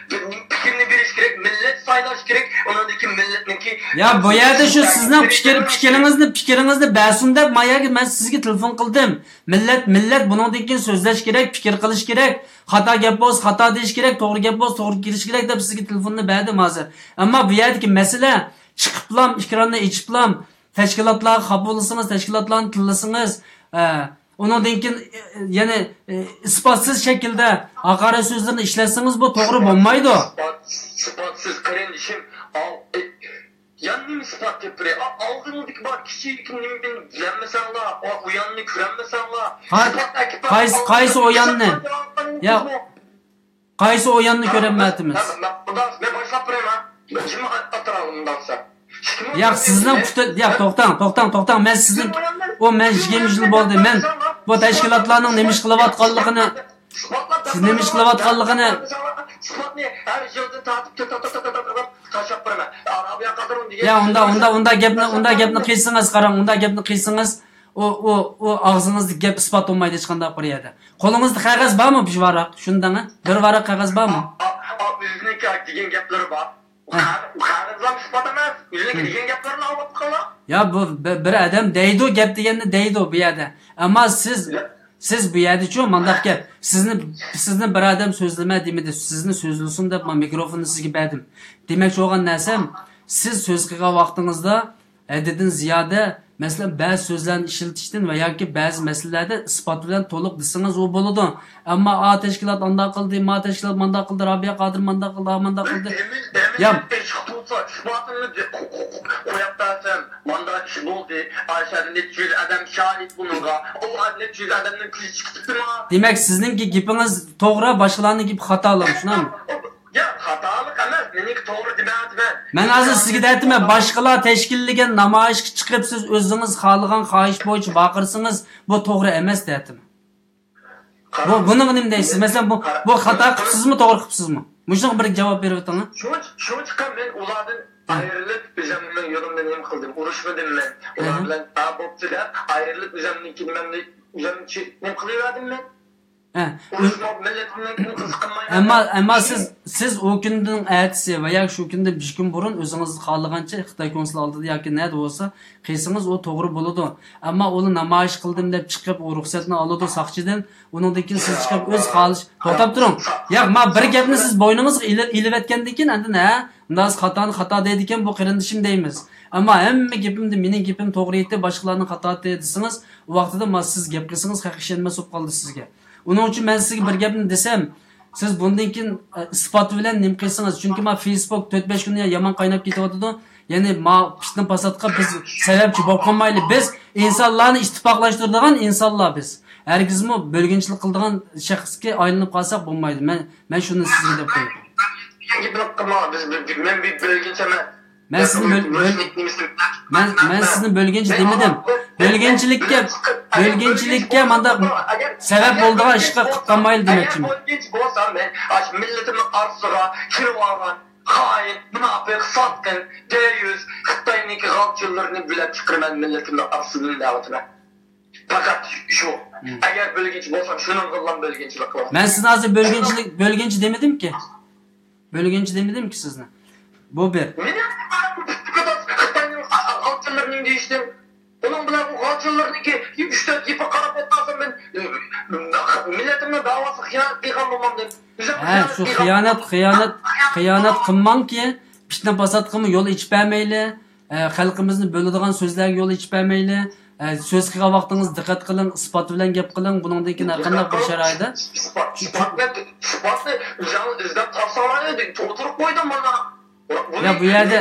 fikrini biriş gerek. Millet saylaş gerek. Onundaki milletninki. Ya bu yerde şu sizden fikirinizni bäsun dep mayaga men sizga telefon qildim. Millet buningdan keyin so'zlash kerak, fikr qilish kerak. Xato gap bo'lsa xato deyish kerak, to'g'ri gap bo'lsa to'g'ri kirish kerak deb sizga telefonni berdim hozir. Ammo bu yerdagi masala chiqiblam, ekronni ichiblam, tashkilotlarga qabul qilsangiz, tashkilotlarni tillasangiz, ondan keyin yana isbotsiz shaklda haqorat so'zlarni ishlatsangiz bu to'g'ri bo'lmaydi. Isbotsiz qarindishim, yanni isbot deb bire. Aldığındık bak kişilik nimin bilenmesenler, o yanını kürenmesenler. Qaysi o yanını? Ya qaysi o yanını ko'renmatimiz? Ben başlap bireyim ha. Ben kimi ataralımdansa. Ya sizden ya to'xtang. Men sizning men 20 yil bo'ldi. Men bu tashkilotlarning nima ish qilayotganligini siz nima ish qilayotganligini her yılda tatip taşap bireyim. Arabiya qadırın diye. Ya unda gapni qilsangiz qarang, unda gapni qilsangiz o og'zingizda gap isbot bo'lmaydi hech qanday bir yerda. Qo'lingizda qog'oz bormi bir varaq? Shundami? Bir varaq qog'oz bormi? O'zining degan gaplari bor. Qog'ozlar isbot emas. O'zining degan gaplarini olib qola. Ya bu bir odam deydi, gap deganni deydi bu yerda. Ammo siz bu yerda-chu mandaq gap. Sizni bir odam so'zlama demadi. Sizni so'zlasin deb men mikrofonni sizga berdim. Demakchi bo'lgan narsam, siz so'z qilgan vaqtingizda haddidan ziyoda masalan ba'zi so'zlarni ishlatishdan va yoki ba'zi masalalarda isbot bilan to'liq desangiz u bo'ladi. Ammo tashkilot undaq qildi, tashkilot mandaq qildi, Rabiya Qodir mandaq qildi. Ya qo'yaptasan, mandaq ish bo'ldi. Ayshaning 300 odam shahid bunga. O 300 odamning ko'zi chiqibdimi? Demak, sizningki gapingiz to'g'ri, boshqalarning gapi xatolar, shunami? Ya xatolik emas, meniki to'g'ri demayapman. Men hozir sizga aytdim, boshqalar tashkillagan namoyishga chiqib siz o'zingiz xohlagan xohish bo'yicha baqirsangiz, bu to'g'ri emas deyaptim. Buni nima deysiz? Masalan, bu xato qilibsizmi, to'g'ri qilibsizmi? Mushunga bir javob berib o'ting. Shu chiqqan men ulardan ayrilib o'zimning yo'limdan nima qildim? Urushmadim men. Ular bilan bo'pti-da, ayrilib o'zimnikini men nima qilaverdim men? Ama siz o günden ertesi veya şu günde bir gün burun özünüz xalagancha Xitoy konsul oldida yoki nada bo'lsa qilsangiz o to'g'ri bo'ladi. Ammo uni namoyish qildim deb chiqib o ruxsatni oladi soqchidan. Undan keyin siz chiqib o'z xolish to'xtab turing. Ya men bir gapni siz bo'yningizga ilib etgandan keyin endi bundas xato deydi ekan bu qarindishim deymiz. Ammo hamma gapimda mening gapim to'g'ri edi, boshqalarning xato desangiz, u vaqtida siz gap qilsangiz haq ishonmas bo'lib qoldi sizga. Onun için ben size bir gapni desem, siz bundan keyin isbot bilan nima qilsangiz, chunki men Facebook 4-5 kun yomon qaynab ketyapti. Ya'ni pishtin pasatqa biz sababchi bo'lib qolmaylik. Biz insonlarni ittifoqlashtiradigan insonlar biz. Hargizmi bo'lginchilik qiladigan shaxsga aylanib qolsak bo'lmaydi. Men shuni sizga deb qo'yaman. Men bir bo'lginchaman. Men sizni bo'lginchi demadim. Bo'lginchilikka manda sabab bo'ldigan ishga qilmayli demoqchiman. Bo'lginchi bo'lsam men millatimning orsiga kirib olgan xoin, munofiq, sotqin, deyuz, Xitoyning g'alchilarini bilib chiqarman millatimning orsidan davlatman. Faqat shu. Agar bo'lginchi bo'lsam shuni bilan bo'lginchilik qilaman. Men sizni hozir bo'lginchi demedim-ki. Bo'lginchi demedim-ki sizni. Bu bir. Xitoyning g'alchilarini deyishdim. Onun bilan bu g'alchilarniki 3-4 yipa qarab o'tmasam men millatimning davası xiyonat qilgan bo'lmamdan. Şu xiyonat qilmangki, fitna fasod qilma, yo'l ichib bermayli, xalqimizni bo'ladigan so'zlarga yo'l ichib bermayli. So'z qilgan vaqtingiz diqqat qiling, isbot bilan gap qiling. Buningdan keyin har qanday bir sharoitda isbotni izlab topsalardi, o'tirib qo'ydim mana. Ya bu yerde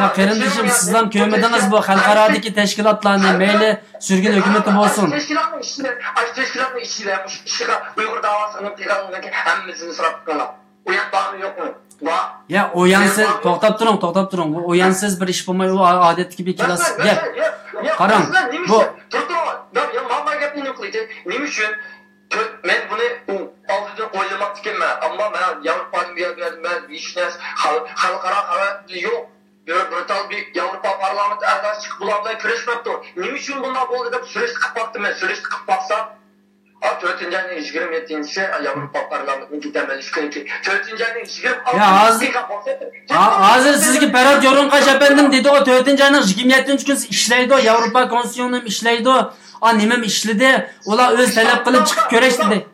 ya qarindishim sizdan ko'madingiz bu xalqarodagi tashkilotlarni mayli sürgün hükümeti bo'lsin. Tashkilotning ichida ishiga Uyg'ur davosini qilganlarga hammasini so'rab qoladi. U yoq bormi yo'qmi? Ya o'yansiz to'xtab turing. Bu o'yansiz bir ish bo'lmay, u odatdagi bir kilas gap. Qarang, bu turib men buni oldida oylamak değil mi? Ama ben Avrupa'nın bir yerden ben işiniz halkara yok. Bir Avrupa parlamenti a'zası chiqib bulardan kurashmabdi. Nima uchun bunday bo'ldi deb surishtirib baktım men. Surishtirib baksam 4-ayning 27-si Avrupa parlamentining ketaman kunki 4-ayning 26-si Ya hazır sizga Ferhat Yo'rinqash efendim dedi o 4-ayning 27-kunisi ishlaydi o Yevropa konstitutsiyonum ishlaydi o. Nimam ishladi. Ular o'z talab qilib chiqib ko'rishdi dedi.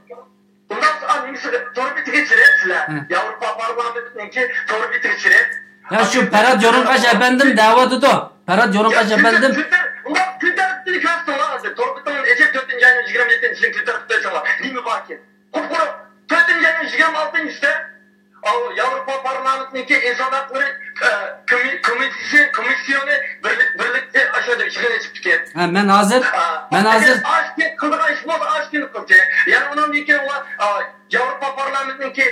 Bundan sonra nimasi to'g'ri bitirishlar. Avrupa parlamentininki to'g'ri bitirishlar. Ya şu Ferhat Yo'rinqash efendim da'vat dedi o. Ferhat Yo'rinqash efendim Ulan Twitter'da köşte olan Torbit'in Ecep 4. ayının 27'sinin Twitter'da çalar. Değil mi bakın? Kupkuru 4. ayının 26'sı Avrupa Parlamenti'ndeki İnsan Hakları Komisyonu birlikte aşağıda işgal çıktı. Ben hazır. Aşkı kılığa iş oldu aşkını kıldı. Yani onun bir olan Avrupa Parlamenti'ndeki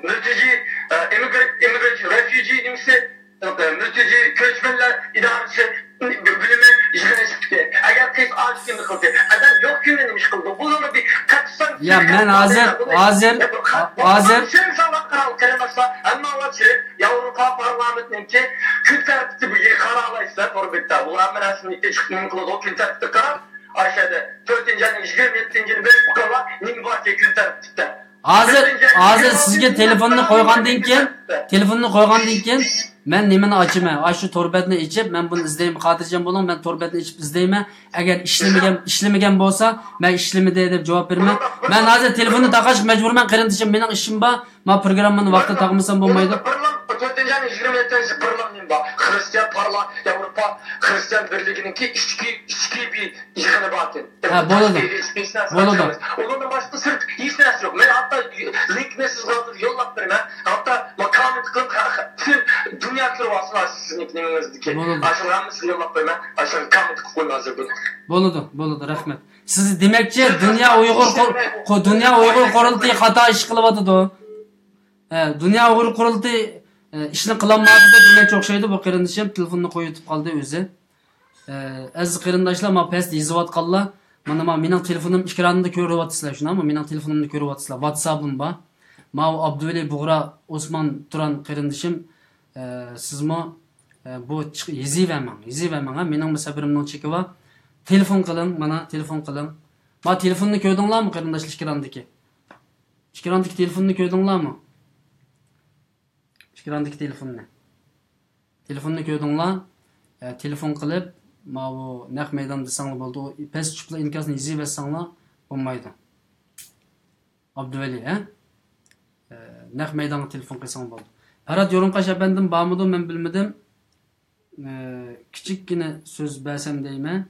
mülteci, immigrant, refugee nimsi mülteci köçmenler idaresi bölümü işgal çıktı. Eğer kız aşkını kıldı. Adam yok güvenmiş kıldı. Bunu bir kaçsan. Ya ben hazır. Sen sabah karal kelimesler. Ama Allah için Avrupa Parlamenti'ninki kül tertipti bir karalaysa Torbit'te. Bu ameliyatın çıktığının kılığı o kül tertipti karar. Aşağıda 4. ayının 27. bu kadar nimbatı kül tertipte. Hazır sizga telefonunu qo'ygandan keyin men nimani ochaman. Shu torbetni ichib men buni izlayman. Xotirjam bo'ling, men torbetni ichib izlayman. Agar ishlamagan bo'lsa, men ishlamadi deb javob beraman. Men hozir telefonni taqash majburman, qarindishim, mening ishim bor. Men programmani vaqtida taqmasam bo'lmaydi. 4. ayının 27'si parlament var. Hristiyan Avrupa Hristiyan Birliği'ninki içki bir yığını batı. Boladı. Onun başka sırt hiç neresi yok. Ben hatta link mesaj kaldır yollap verme. Hatta makamı tıklıp tüm dünya kırvasını sizin ikliminizdeki. Aşağıdan mısın yollap verme. Aşağıdan kamı tıklıp koymazdır bunu. Boladı, rahmet. Siz demekçi Dünya Uyghur Qurultayı xato ish qilyapti o. Dünya Uyghur Qurultayı ishni qilolmadi deb demak o'xshaydi bu qarindishim telefonni qo'yib o'tib qoldi o'zi. Aziz qarindoshlar, men past yozayotganlar, mana mening telefonim ekranida ko'ryapsizlar, shunami? Mening telefonimni ko'ryapsizlar. WhatsApp'im bor. Men Abduvali Bug'ra Osmon Turan qarindishim, sizmi bu yozayman. Mening musabbirimning cheki bor. Telefon qiling, mana telefon qiling. Men telefonni ko'rdinglarmi qarindoshlar ekrandagi? Ekrandagi telefonni ko'rdinglarmi? Ekrandagi telefonni ko'rdinglar. Telefon qilib, ma bu naq maydon desanglar bo'ldi. O past chupla inkasini yozayversanglar bo'lmaydi. Abduvali, naq maydonga telefon qilsang bo'ldi. Ferhat Yo'rinqash efendim bormidi, men bilmadim. Kichikkina so'z bersam deyman.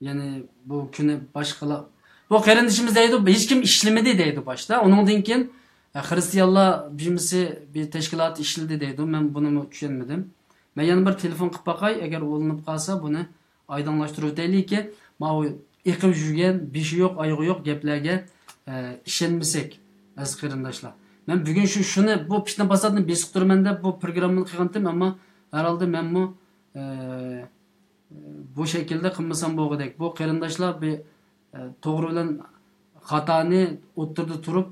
Yani bu kuni boshqalar bu qarindishimiz deydi, hech kim ishlamadi deydi boshda. Uningdan keyin Hristiyanlar bir tashkilot ishladi deydi. Men buni tushunmadim. Men yana bir telefon qilib baqay, agar olinib qolsa buni oydinlashtirib o'taylikki, ma u yiqib yurgan, beshi yo'q, oyog'i yo'q gaplarga ishonmasak, aziz qarindoshlar. Men bugun shuni bu fitna fasodni besib turaman deb bu programmani qilgandim, ammo herhalde men bu şekilde qilmasam bo'lg'idek. Bu qarindoshlar bir to'g'ri bilan xatoni o'ttirdi turib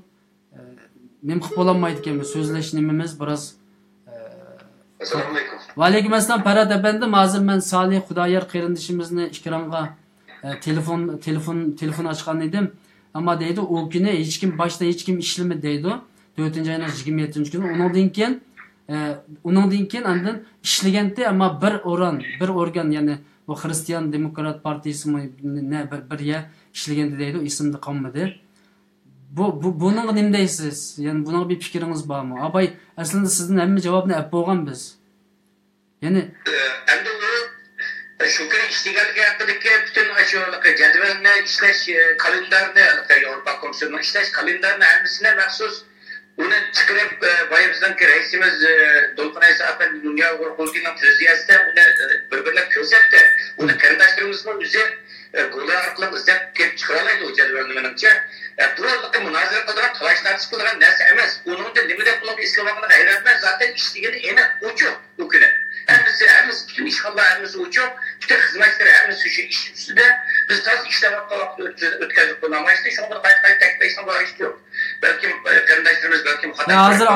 nim qilib bo'lmaydi ekan. So'zlash nimamiz biroz. Assalomu alaykum. Va alaykum assalom Ferhat efendim. Hozir men Solih Xudoyor qarindishimizni ekranga telefon ochgan edim. Ammo deydi, u kuni hech kim boshda hech kim ishlamadi deydi. 4-ayning 27-kuni. Uningdan keyin andin ishlaganda, ammo bir organ, ya'ni bu Hristiyan Demokrat Partiyasi bir ya ishlaganda deydi, ismida qolmadi. Buning nima deysiz? Yani buning bir fikringiz bormi? Abay, aslında sizdan hamma javobni olib bo'lgan biz. Yani endi u shu kun ishlaganligi haqidagi butun ashyolarga jadvalni ishlash kalendarni, Yevropa Komissiyasining ishlash kalendarini hammasini maxsus uni chiqarib boyimizdanki raisimiz Dolqinaysa efendi Dünya Uyghur Qurultayı'nın prezidentiyasida uni bir-birlab ko'rsatdi. Uni qarindoshlarimizning o'zi Google orqali izlab kelib chiqara oladi o jadvalni menimcha. Bularga munozara qiladigan, talashlarsiz qiladigan narsa emas. Uningda nima deb qilib ishlamoqni hayratman. Zaten ishlagani aniq, ochiq u kuni. Hammasi kim ishg'ollar, hammasi ochiq. bütün hizmetleri hemisi şu iş üstünde biz tas işlemek vakti ötkazıp bunu amaçlı şu anda kayıt tekleşme var işte yok. Belki kardeşlerimiz belki Ya hazır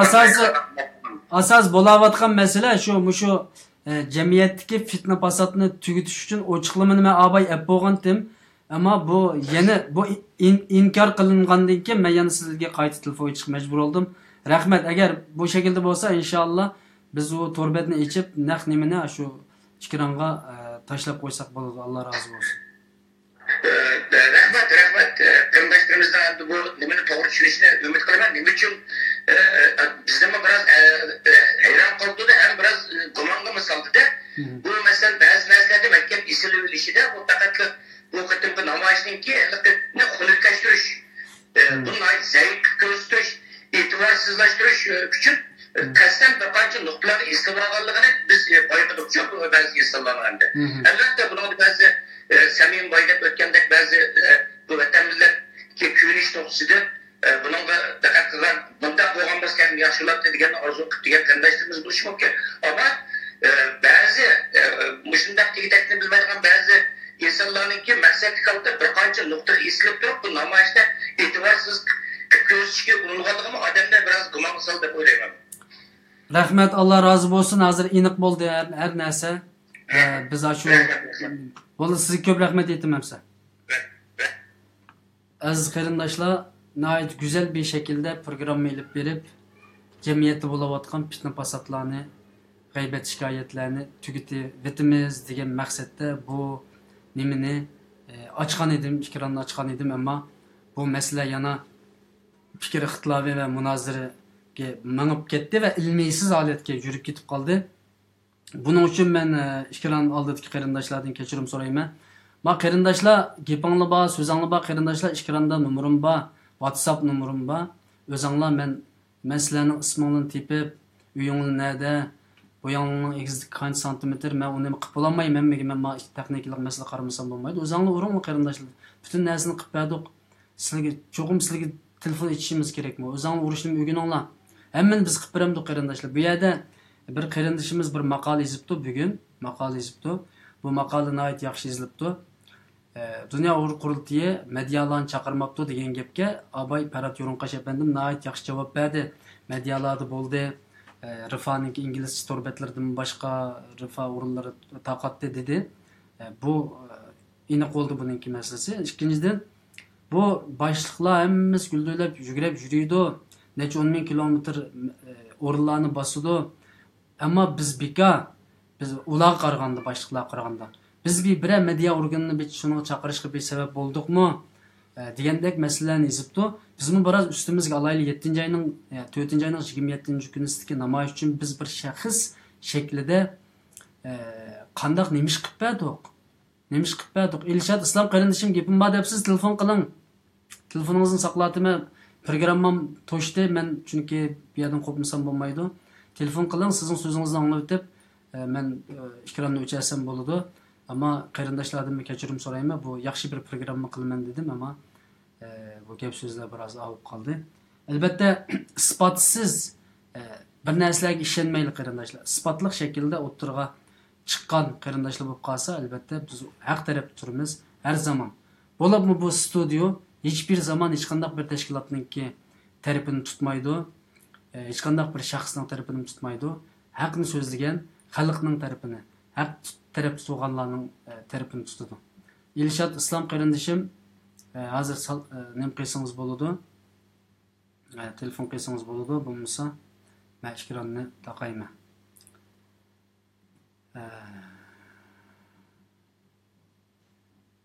asas bo'layotgan mesele şu cemiyetdeki fitne pasatını tugutish uchun ochiqlamani men abay ep bo'lgandim. Ama bu yana bu inkar qilingandan keyin men yana sizlarga qayta telefon chiqib majbur bo'ldim. Rahmat, agar bu şekilde bo'lsa inshaalloh biz u to'rbetni ichib naq nimani shu ikkironga tashlab qo'ysak bo'ladi. Alloh rozi bo'lsin. Rahmat. Kardeşlerimizden bu nimeni doğru düşünüşüne ümit kılaman. Nime için bizde mi biraz hayran kaldı da hem biraz gumanga mı saldı da bu mesela bazı meselelerde mekkep isili ilişki de bu fakat bu katın bu namaçın ki ne hulikaştırış bunun ait zayıf gösteriş itibarsızlaştırış küçük kasten babancı noktaları istibralarını biz bayıldık çok bazı insanlarla. Elbette bunu bazı Semih'in bayılıp ötkendek bazı bu vatandaşlar ki köyünüş noktasıdır. Bunun da dikkat kılan bunda boğanmaz kendini yaşlılar dediğen arzu diye kardeşlerimiz buluşmak ki ama bazı mışındak tekniklerini bilmediğin bazı insanların ki mesleki kalıpta bir kanca nokta isilip durup bunun ama işte itibarsız gözüşü unulganlığımı adamlar biraz gımansal da öyleyim. Rahmet, Allah razı olsun. Hazır iniq bo'ldi her narsa. Biz shu bo'ldi, sizga ko'p rahmat aytaman size. Aziz qarindoshlar, nəhayət güzel bir şekilde programma elib berib, cemiyette bo'layotgan fitna fasatlarni, g'aybət shikoyatlarni tugitimiz degan maqsadda bu nimani ochgan edim, fikrlarni ochgan edim, ammo bu masala yana fikr ixtilofi va munoziraga mangib ketdi va ilmiysiz holatga yurib ketib qoldi. Buning uchun men fikrlarni oldidagi qarindoshlardan kechirim so'rayman. Ma qarindoshlar, gapinglar bor, so'zinglar bor, qarindoshlar, ishkironda nomerim bor, WhatsApp nomerim bor. O'zinglar men sizlarning isminglarni tepib, uyinglar nerede, bu yangining egizlik qancha santimetr, men uni qilib bo'lmayman, men texnikalik masala qaramasam bo'lmaydi. O'zinglar o'ringlar qarindoshlar. Bütün narsani qilib berdik. Sizlarga telefon etishimiz kerakmi? O'zinglar urishni o'rganinglar. Hammani biz qilib beramiz qarindoshlar. Bu yerda bir qarindoshimiz bir maqola yozibdi bugun, maqola yozibdi. Bu maqola nəhayət yaxshi yozilibdi. Dünya Uyg'ur qurultiyi medialarni chaqirmabdi degan gapga Abay Parat Yo'rinqash efendim nəhayət yaxshi javob berdi. Medialarda bo'ldi. Rifaning ingliz torbetlaridan boshqa rifa o'rinlari taqatdi dedi. Bu aniq bo'ldi buningki masalasi. Ikkinchidan bu boshliqlar hammamiz guldulab yugurib yuriydi. Necha 10 ming kilometr o'rinlarni bosidi. Ammo biz ular qaraganda, boshliqlar qaraganda biz bir media organini shuni chaqirishga bir sabab bo'ldikmi degandek masalalarni yozibdi. Bizmi biroz ustimizga alaylik 7-oyning 4-oyning 27-kunisidagi namoyish uchun biz bir shaxs shaklida qandaq nemish qilib berdik. Elshad Islom qarindoshim gapim bor debsiz, telefon qiling. Telefoningizni saqlatma. Programmam to'shdi, men chunki bu yerdan qo'pmasam bo'lmaydi. Telefon qiling, sizning so'zingizni anglab o'tib, men ikkilanni o'chasam bo'ladi. Ammo qarindoshlardan kechirim so'rayman. Bu yaxshi bir programma qilaman dedim, ammo bu gap so'zlar biroz avib qoldi. Albatta isbotsiz bir narsalarga ishonmaylik qarindoshlar. Isbotli shaklda o'tirga chiqqan qarindoshlar bo'lib qolsa, albatta biz haq tarafda turamiz har zaman. Bo'libmi bu studio hech bir zaman hech qanday bir tashkilotningki tarafini tutmaydi. Hech qanday bir shaxsning tarafini tutmaydi. Haqni so'zlagan xalqning tarafini, haq taraf so'g'anlarning tarafini tutadi. Elshad Islom qarindoshim hozir nim qilsangiz bo'ladi. Telefon qilsangiz bo'ladi, bo'lmasa men ekronni taqayman.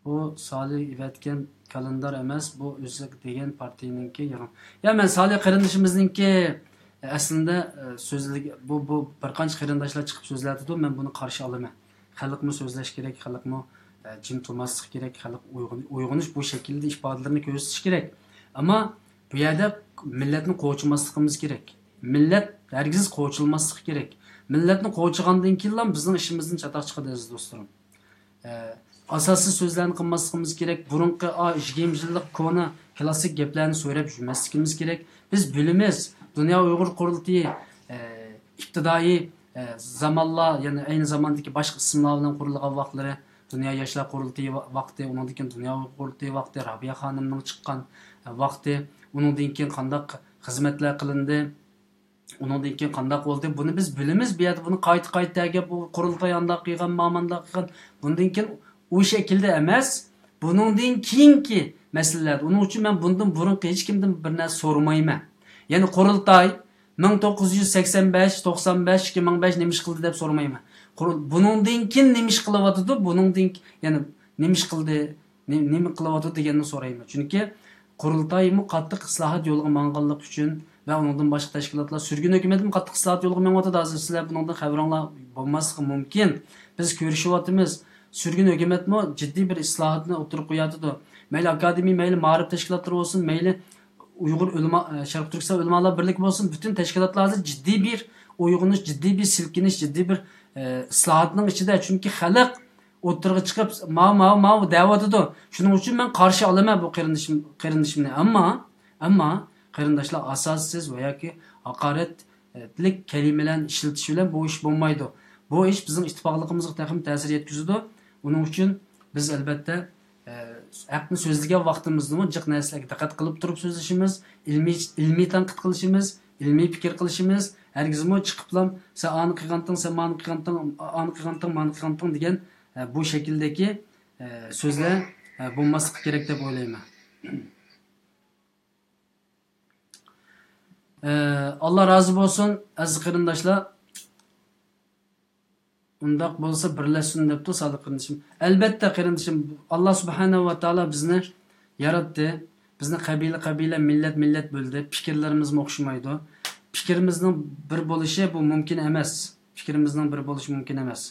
Bu Salih ivatgan kalendar emas, bu o'zlik degan partiyaninki yig'in. Ya men Salih qarindoshimizninki aslında sözlük bu bir qancha qarindoshlar chiqib so'zladi, men buni qarshi olaman. Xalqmi so'zlash kerak, xalqmi jim turmaslik kerak, xalq uyg'unish bu shaklda ifodalarini ko'rsatish kerak. Ammo bu yerda millatni qo'chimasligimiz kerak. Millat hargiz qo'chilmasligi kerak. Millatni qo'chigandan keyin bizning ishimizdan chatoq chiqadi aziz do'stlarim. Asosiy so'zlarni qilmasligimiz kerak. Burunqi 20 yillik kona klassik gaplarni so'rab yurmasligimiz kerak. Biz bilamiz, Dünya Uyg'ur qurultiyi ibtidoiy zamonlar, ya'ni ayni zamondagi boshqa ismlar bilan qurilgan vaqtlari Dünya Yaşlar Qurultayı vaqti, ondan keyin Dünya Qurultayı vaqti, Rabia xonimning chiqqan vaqti, undan keyin qandaq xizmatlar qilindi, undan keyin qandaq bo'ldi, buni biz bilamiz. Bu yerda buni qayta bu qurultay andaq qilgan, ma'mandaq qilgan. Bundan keyin o şekilde emas. Bundan keyingi meseleler. Onun için ben bundan burunqi hech kimdan bir narsa so'ramayman. Yani qurultay 1985, 95, 2005 nima ish qildi deb so'ramayman. Bundan keyin nima ish qilyapti? Bundan yani nima ish qildi, nima qilyapti deganni so'rayman. Chunki qurultay qattiq islohot yo'liga manganlik uchun va undan boshqa tashkilotlar sürgün hukumatning qattiq islohot yo'liga mangadi. Hozir sizlar bundan xabaringlar bo'lmasligi mumkin. Biz ko'rishyapmiz. Sürgün hükümetmi ciddi bir islahatını oturup koyatıdı. Meyli akademi, meyli mağrib teşkilatları olsun, meyli Uygur Ulema, Şarkı Türkistan Ulemalar Birliği olsun, bütün teşkilatlar ciddi bir uygunuş, ciddi bir silkiniş, ciddi bir islahatının içinde. Çünkü halk oturuğa çıkıp mav devatıdı. Şunun için ben karşı alamam bu kırındışımını. Ama kırındaşlar asassız veya ki hakaretlik kelimelerin işletişiyle bu iş bulmaydı. Bu iş bizim ittifaqlığımızga təxmin təsir yetkizdi. Onun üçün biz əlbəttə haqni sözləyən vaxtımızda jiq narsalarga diqqət qilib turib so'zlashimiz, ilmiy tanqid qilishimiz, ilmiy fikr qilishimiz, hargizmi chiqiblam sen ani qilganting, sen mani qilganting, ani qilganting, mani qilganting degan bu shakldagi so'zlar bo'lmasligi kerak deb o'ylayman. Allah razı bo'lsin aziz qarindoshlar. Undaq bo'lsa birlashsin debdi sodiq qarindishim. Albatta qarindishim, Alloh subhanahu va taolo bizni yaratdi. Bizni qabila, millat bo'ldi. Fikrlarimiz o'xshamaydi. Fikrimizning bir bo'lishi bu mumkin emas. Fikrimizning bir bo'lishi mumkin emas.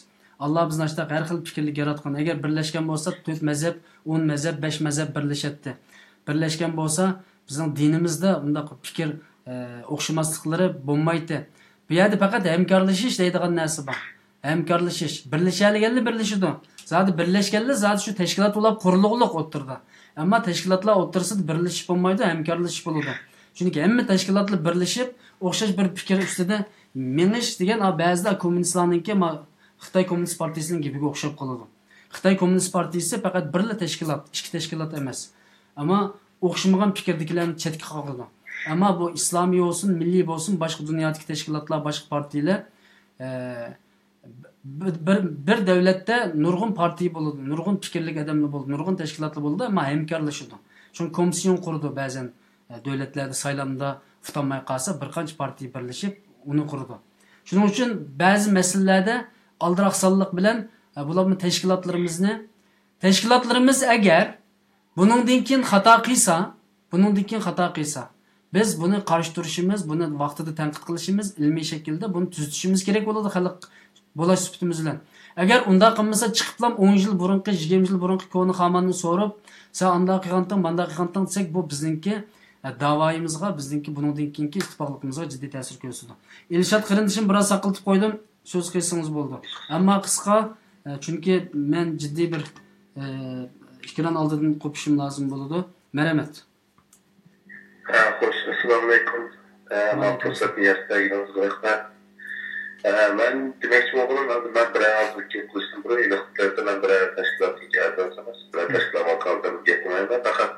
Alloh bizni ashta har xil fikrlik yaratgan. Agar birlashgan bo'lsa 4 mazhab, 10 mazhab, 5 mazhab birlashatdi. Birlashgan bo'lsa bizning dinimizda undaq fikr o'xshamasliklari bo'lmaydi. Bu yerda faqat hamkorlashish deydigan narsa bor. Hamkorlashish, birlashganlar birlashidi. Zaten birlashganlar zaten shu tashkilot bo'lib qurilug'liq o'tirdi. Ammo tashkilotlar o'tirsida birlashish bo'lmaydi, hamkorlashish bo'ladi. Chunki hamma tashkilotlar birlashib, o'xshash bir fikr ustida menish degan ba'zida kommunistlarningki Xitoy Kommunist partiyasining gibiga o'xshab qoladi. Xitoy Kommunist partiyasi faqat birla tashkilot, ikki tashkilot emas. Ammo o'xshamagan fikrdagilarni chetga qo'yadi. Ammo bu islomiy bo'lsin, milliy bo'lsin, boshqa dunyodagi tashkilotlar, boshqa partiyalar bir davlatda nurg'un partiya bo'ladi, nurg'un fikrli odamlar bo'ladi, nurg'un tashkilotlar bo'ladi, ammo hamkorlashadi. Chunki komision qurdi ba'zan davlatlarda saylovda tutanmay qolsa bir qancha partiya birlashib uni qurdi. Shuning uchun ba'zi masalalarda aldiraqsonlik bilan bularni tashkilotlarimiz agar buningdan keyin xato qilsa, biz buni qarshi turishimiz, buni vaqtida tanqid qilishimiz, ilmiy shaklda buni tuzatishimiz kerak bo'ladi xalq bo'lash sifatimiz bilan. Agar unda qilmasa chiqiblam 10 yil burunqi, 20 yil burunqi koni xamanni so'rab, sen anda qilganting, banda qilganting desak, bu bizningki da'voyimizga, bizningki buningdan keyingi ittifoqligimizga jiddiy ta'sir ko'rsatadi. Elshad qarindishim biroz saqiltib qo'ydim, so'z qilsangiz bo'ldi. Ammo qisqa, chunki men jiddiy bir fikran oldidan qo'pishim lozim bo'ladi. Marhamat. Xo'sh, assalomu alaykum. Men fursatni yaratganingizga rahmat. Men demoqchi bo'lganim, men bir ozlikka qilishdim, bir ilahlarda men bir tashkilotga a'zomiz, bir tashkilot vakolatini gapirmayman. Faqat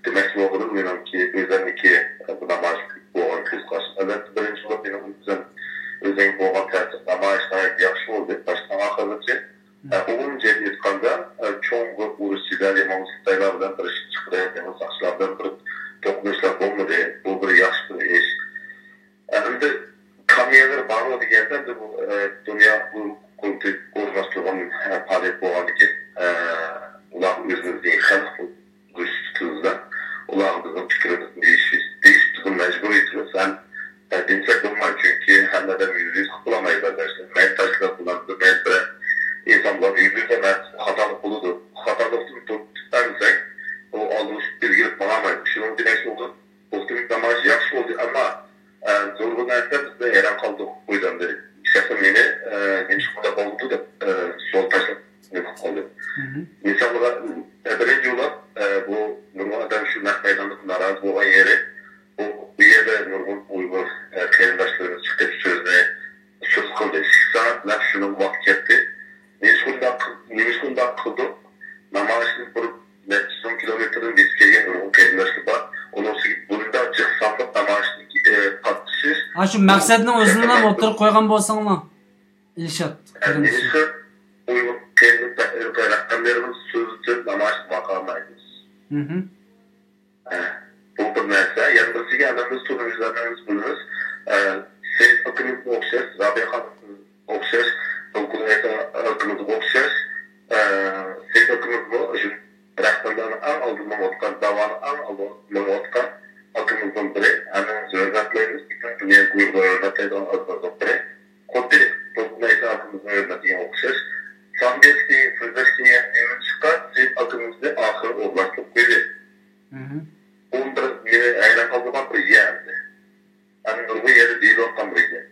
demoqchi bo'lganim menimki o'zimniki bu namoyish bo'lgan kuz qarshi. Albatta birinchi bo'lib men o'zim bo'lgan ta'sir namoyishlar yaxshi bo'ldi. Boshqa oxirgacha umum jadid aytganda cho'ng grup urushchilar Xitoylar bilan bir ish chiqarayotgan saqchilardan bir to'qnashuvlar bo'lmadi. Bu bir yaxshi bir ish. Endi kamiyalar bor deganda bu dunyo qo'rqmaslig'in faoliyat bo'lganligi ular o'zimizning xalq go'shtizda ular bizning fikrimizni deyish bizim majburiyatimiz. Desak bo'lmaydi, chunki hammadan yuz qilolmaydi. Men tashkilot bilan bir insonlar yuz emas, xatolik bo'ladi. Xatolikni tutsak, u oldish belgilab bo'lmaydi. Shuning demoqchi bo'ldim. O'zbek namoyish yaxshi bo'ldi, ammo zo'rg'un narsa bizda yaran qoldi qo'ydan beri. Shaxsan meni shunda bo'ldi deb so'l tashlab qoldi. Insonlar birinchi yo'l bu nurg'un odam shu maydonda narozi bo'lgan yeri bu yerda nurg'un Uyg'ur qarindoshlarimiz chiqib so'z qildi. So'zlar shuni vaqt ketdi. Men shunday Ha şu maqsadning o'zini ham o'tirib qo'ygan bo'lsanglar. Ilshot. Neyse, uygun kendi rakkamlarımız sözlü namaç makamayız. Bu bir mesela, yanımızdaki adamımız turuncularımız bulunuz. Siz akıllı okşar, Rabia Hanım'ın okşar, okulun akıllı okşar. Siz akıllı bu, rakkamlarını an aldığında otkan, davanı an aldığında otkan, akıllımızın biri, hemen zörgatlarımız, bütün dünya kuyruğlarına teydan adlardan biri. Koddi, bu neyse akıllımızın örnetiğine okşar. Sambeski, sözleşkiye emin çıkar, siz akıllımızı ahır ulaştık biri. Onda aynen kaldıran bir yerdi. Yani bu yeri değil olsan bir yer.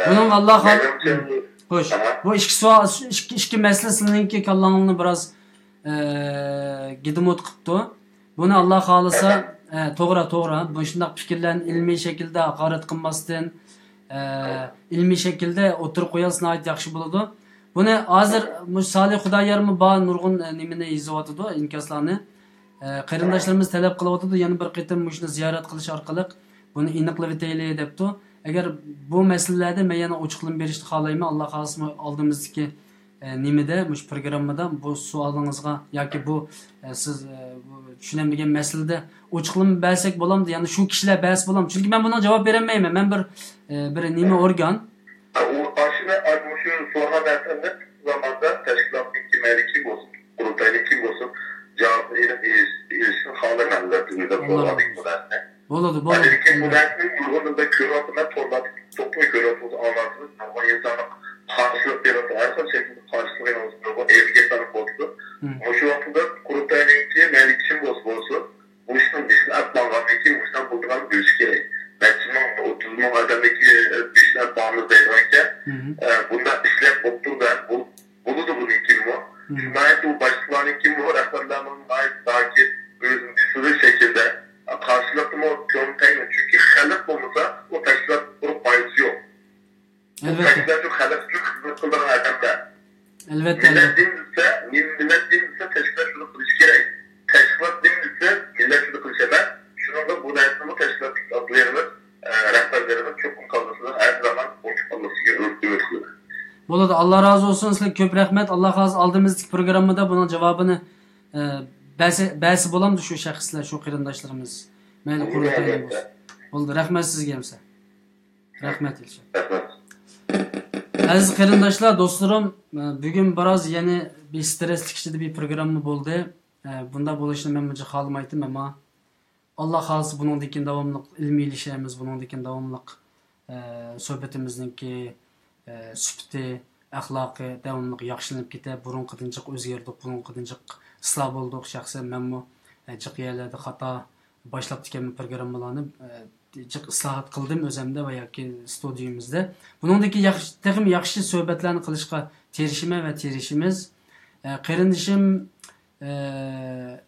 Bunun Allah hoş. Bu iki meselesininki kallanını biraz gidimot qıptı. Bunu Allah xalasa to'g'ri. Bu shunday fikrlarni ilmiy shaklda haqorat qilmasdan ilmiy shaklda o'tirib qo'yilsa nihoyat yaxshi bo'ladi. Buni hozir Salih Xudoyarmi bor nurg'un nimani yozayotdi, inkoslarni. Qarindoshlarimiz talab qilyotdi, yana bir qitim shuni ziyorat qilish orqali buni aniqlab o'taylik debdi. Agar bu masalalarda men yana ochiqlik berishni xohlayman. Alloh xolisi oldimizdagi nimada, mush programmada bu savolingizga yoki bu siz tushunamagan masalada ochiqlik bersak bo'lamdi. Ya'ni shu kishilar bas bo'lam. Chunki men buna javob berolmayman. Men bir nima organ. O aşırı armışı sonra dersinde zamanda teşkilatın kimeriki olsun, kurultaylıki olsun, cevap ilişkin halamellerinde de sormadık bu dersine. Boladı. Amerika bu dersinin yurgununda küratına torladık, toplu küratımızı anlattınız. Ama insanın karşılık yaratı, her zaman şekilde karşılık yaratı, bu evge tanık oldu. O şu altında kurultaylıki melikim olsun, bu işin dışına atmanlarındaki bu işten bulduğundan bir ilişki. Maksimum 30 bin adamdaki işler bağımlızdayken bunda işler koptur da bunu da bunun kim o? Şunayet o başlıkların kim o? Rehberlerinin ait takip özündüsü şekilde karşılıklı mı konutayla çünkü halk olmasa o teşkilat grup faydası yok. Elbette. Teşkilat çok halk çok hizmet kılan adamda. Elbette. Millet dinlese teşkilat şunu kılıç gerek. Teşkilat dinlese millet şunu kılıç eder. Şunun da bu dersin bu teşkilat adlarımız rehberlerimiz çok kalmasını her zaman boş kalması gerekiyor. Bo'ladi. Alloh razı olsun. Sizlarga ko'p rahmat. Alloh hozir oldimizdagi programmada buning javobini ba'zi bo'lamdi shu shaxslar, shu qarindoshlarimiz. Mayli qurultayimiz. Bo'ldi. Rahmat sizga ham. Rahmat Ilshot. Aziz qarindoshlar, do'stlarim, bugun biroz yana bir stressli kishida bir programma bo'ldi. Bunda bo'lishini men buncha xohlamaydim, ammo Allah xolisi buningdan davomli ilmiylashamiz, buningdan davomli suhbatimizningki sifati, axloqi davomli yaxshilanib ketadi. Burunqidinchiq o'zgardik, burunqidinchiq isloh bo'ldik. Shaxsan menmi jiq yerlarda xato boshlab ketgan programmalarni jiq islohot qildim o'zimda va yoki studiyamizda. Buningdagi yaxshi suhbatlarni qilishga tirishimiz. Qarindishim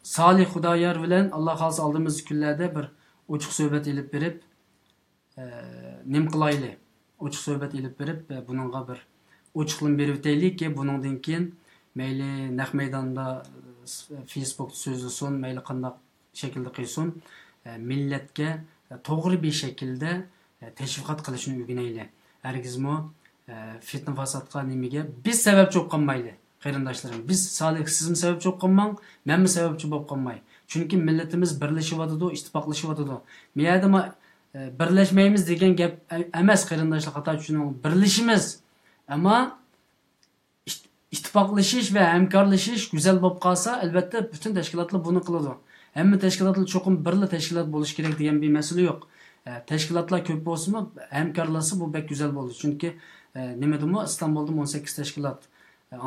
Salih Xudoyar bilan Alloh xolisi oldimiz kunlarda bir ochiq suhbat elib berib nim qilayli. Ochiq suhbat elib berib buningga bir ochiqlik berib o'taylikki, buningdan keyin mayli naq maydonda Facebook so'zlasin, mayli qanday shaklda qilsin, millatga to'g'ri bir shaklda tashviqot qilishni o'rganaylik. Hargizmi fitna fasodga nimaga biz sababchi bo'lib qolmaylik. Qarindoshlarim, biz Salih sizmi sababchi bo'lib qolmang, menmi sababchi bo'lib qolmay. Chunki millatimiz birlashyapti, ittifoqlashyapti. Men aytdim, birlashmaymiz degan gap emas qarindoshlar, xato tushuning. Birlashimiz, ammo ittifoqlashish va hamkorlashish go'zal bo'lib qolsa, albatta butun tashkilotlar buni qiladi. Hamma tashkilotlar cho'qim birla tashkilot bo'lish kerak degan bir masala yo'q. Tashkilotlar ko'p bo'lsa-mi, hamkorlashsa bu bek go'zal bo'ladi. Chunki nima dedim, Istanbulda 18 tashkilot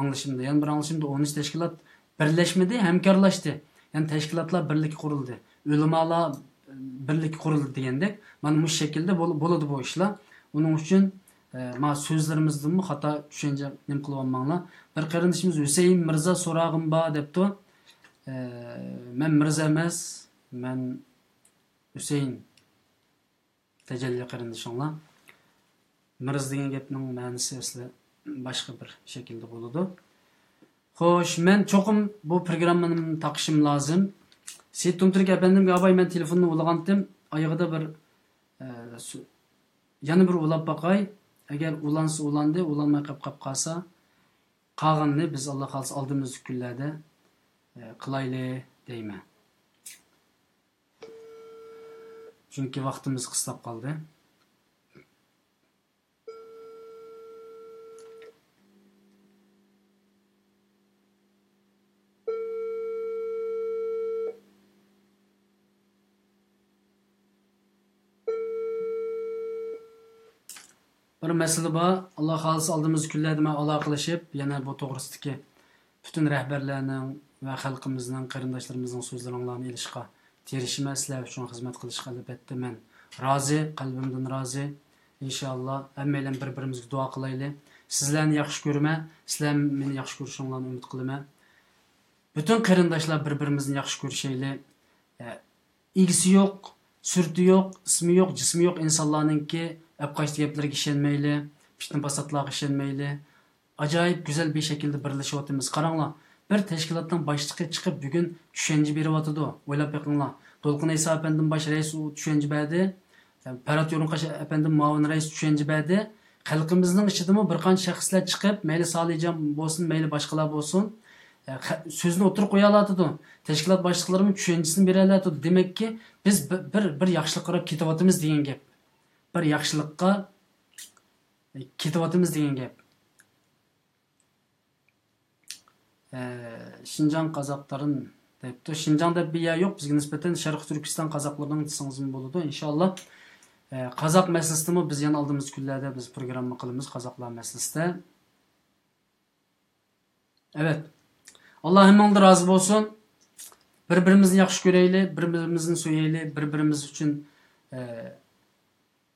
anglashimda, yani bir anglashimda 13 tashkilot birlashmadi, hamkorlashdi. Yani tashkilotlar birligi qurildi. Ulamolar birligi qurildi degandek, mana bu shaklda bo'ladi bu ishlar. Uning uchun ma so'zlarimizdanmi xato tushuncha nim qilib olmanglar. Bir qarindishimiz Husayn Mirza so'rag'im bor debdi. Men Mirza emas, men Husayn tajalli qarindishinglar. Mirza degan gapning ma'nosi asli boshqa bir shaklda bo'ladi. Xo'sh, men cho'qim bu programmani taqishim lozim. Seyit Tumturk efendimga abay men telefonni ulag'andim. Oyog'ida bir yana bir ulab bakay. Eğer ulansa ulandı, ulanmay kap kalsa, qağanını biz Allah kalsa aldığımız günlerde kılaylı deyme. Çünkü vaktimiz kıslap kaldı. Bir mesele var. Allah kalsa aldığımız günlerde ben alakalaşıp, yani bu doğrusundaki bütün rehberlerinin ve halkımızın, karındaşlarımızın sözlerinden ilişki terişime sizler için hizmet kılışka elbette ben razı, kalbimden razı. İnşallah emmeyle birbirimizge dua kılaylı. Sizlerini yaxşı görme, sizlerin beni yaxşı görüşünlerden ümit kılıma. Bütün karındaşlar birbirimizin yaxşı görüşeyle. İlgisi yok, sürtü yok, ismi yok, cismi yok insanlarınki hep geplerge işenmeyli, fitne fasatlarga işenmeyli. Acayip güzel bir şekilde birleşiyotimiz. Qaranglar, bir teşkilattan başlığı çıkıp bugün düşünce beriyotidu. Oylap bakinglar. Dolqun İsa efendim baş reis düşünce berdi. Parat Yorunqaş efendim muavin reis düşünce berdi. Xalqimizning ichidami bir qancha shaxslar chiqib, mayli Solijon bo'lsin, mayli boshqalar bo'lsin, so'zni o'tirib qo'ya oladi. Tashkilot boshliqlarining tushunchasini bera oladi. Demakki, biz bir yaxshilik qarab ketyapmiz degan gap. Bir yaxshilikqa ketyapmiz degan gap. Şinjan Qazaqların deyipti. Şinjanda bir yer yok. Bizga nisbeten Sharq Turkiston Qazaqlardan desangiz bo'ladi. İnşallah. Qazaq meselesini biz yana aldığımız günlerde biz programma qilamiz Qazaqlar meselesinde. Evet. Allah hemmandan razı olsun. Birbirimizni yaxshi ko'rayli, birbirimizni so'yayli, birbirimiz uchun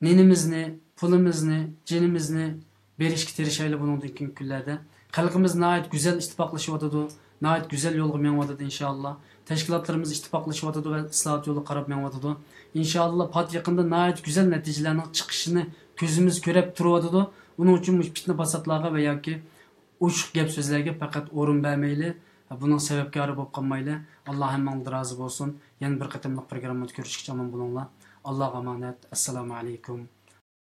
nenimizni, pulimizni, jinimizni berishga tirishayli bundan keyingi kunlarda. Xalqimiz nəhayət güzel ittifaqlaşıyotidu, nəhayət güzel yolga meňiyotidu inşallah. Teşkilatlarımız ittifaqlaşıyotidu ve islahat yolu qarab meňiyotidu. İnşallah pat yakında nəhayət güzel neticelerinin çıkışını gözümüz görüp turuyotidu. Bunun için fitne fasatlarga ve yoki uçuq gap sözlerge fakat o'rin bermeyli. Bunun sebepkari bo'lib qolmayli. Allah hemmandan razı olsun. Yana bir qatimliq programmada görüşkicha aman bo'linglar. Allohga emanet. Assalomu alaykum.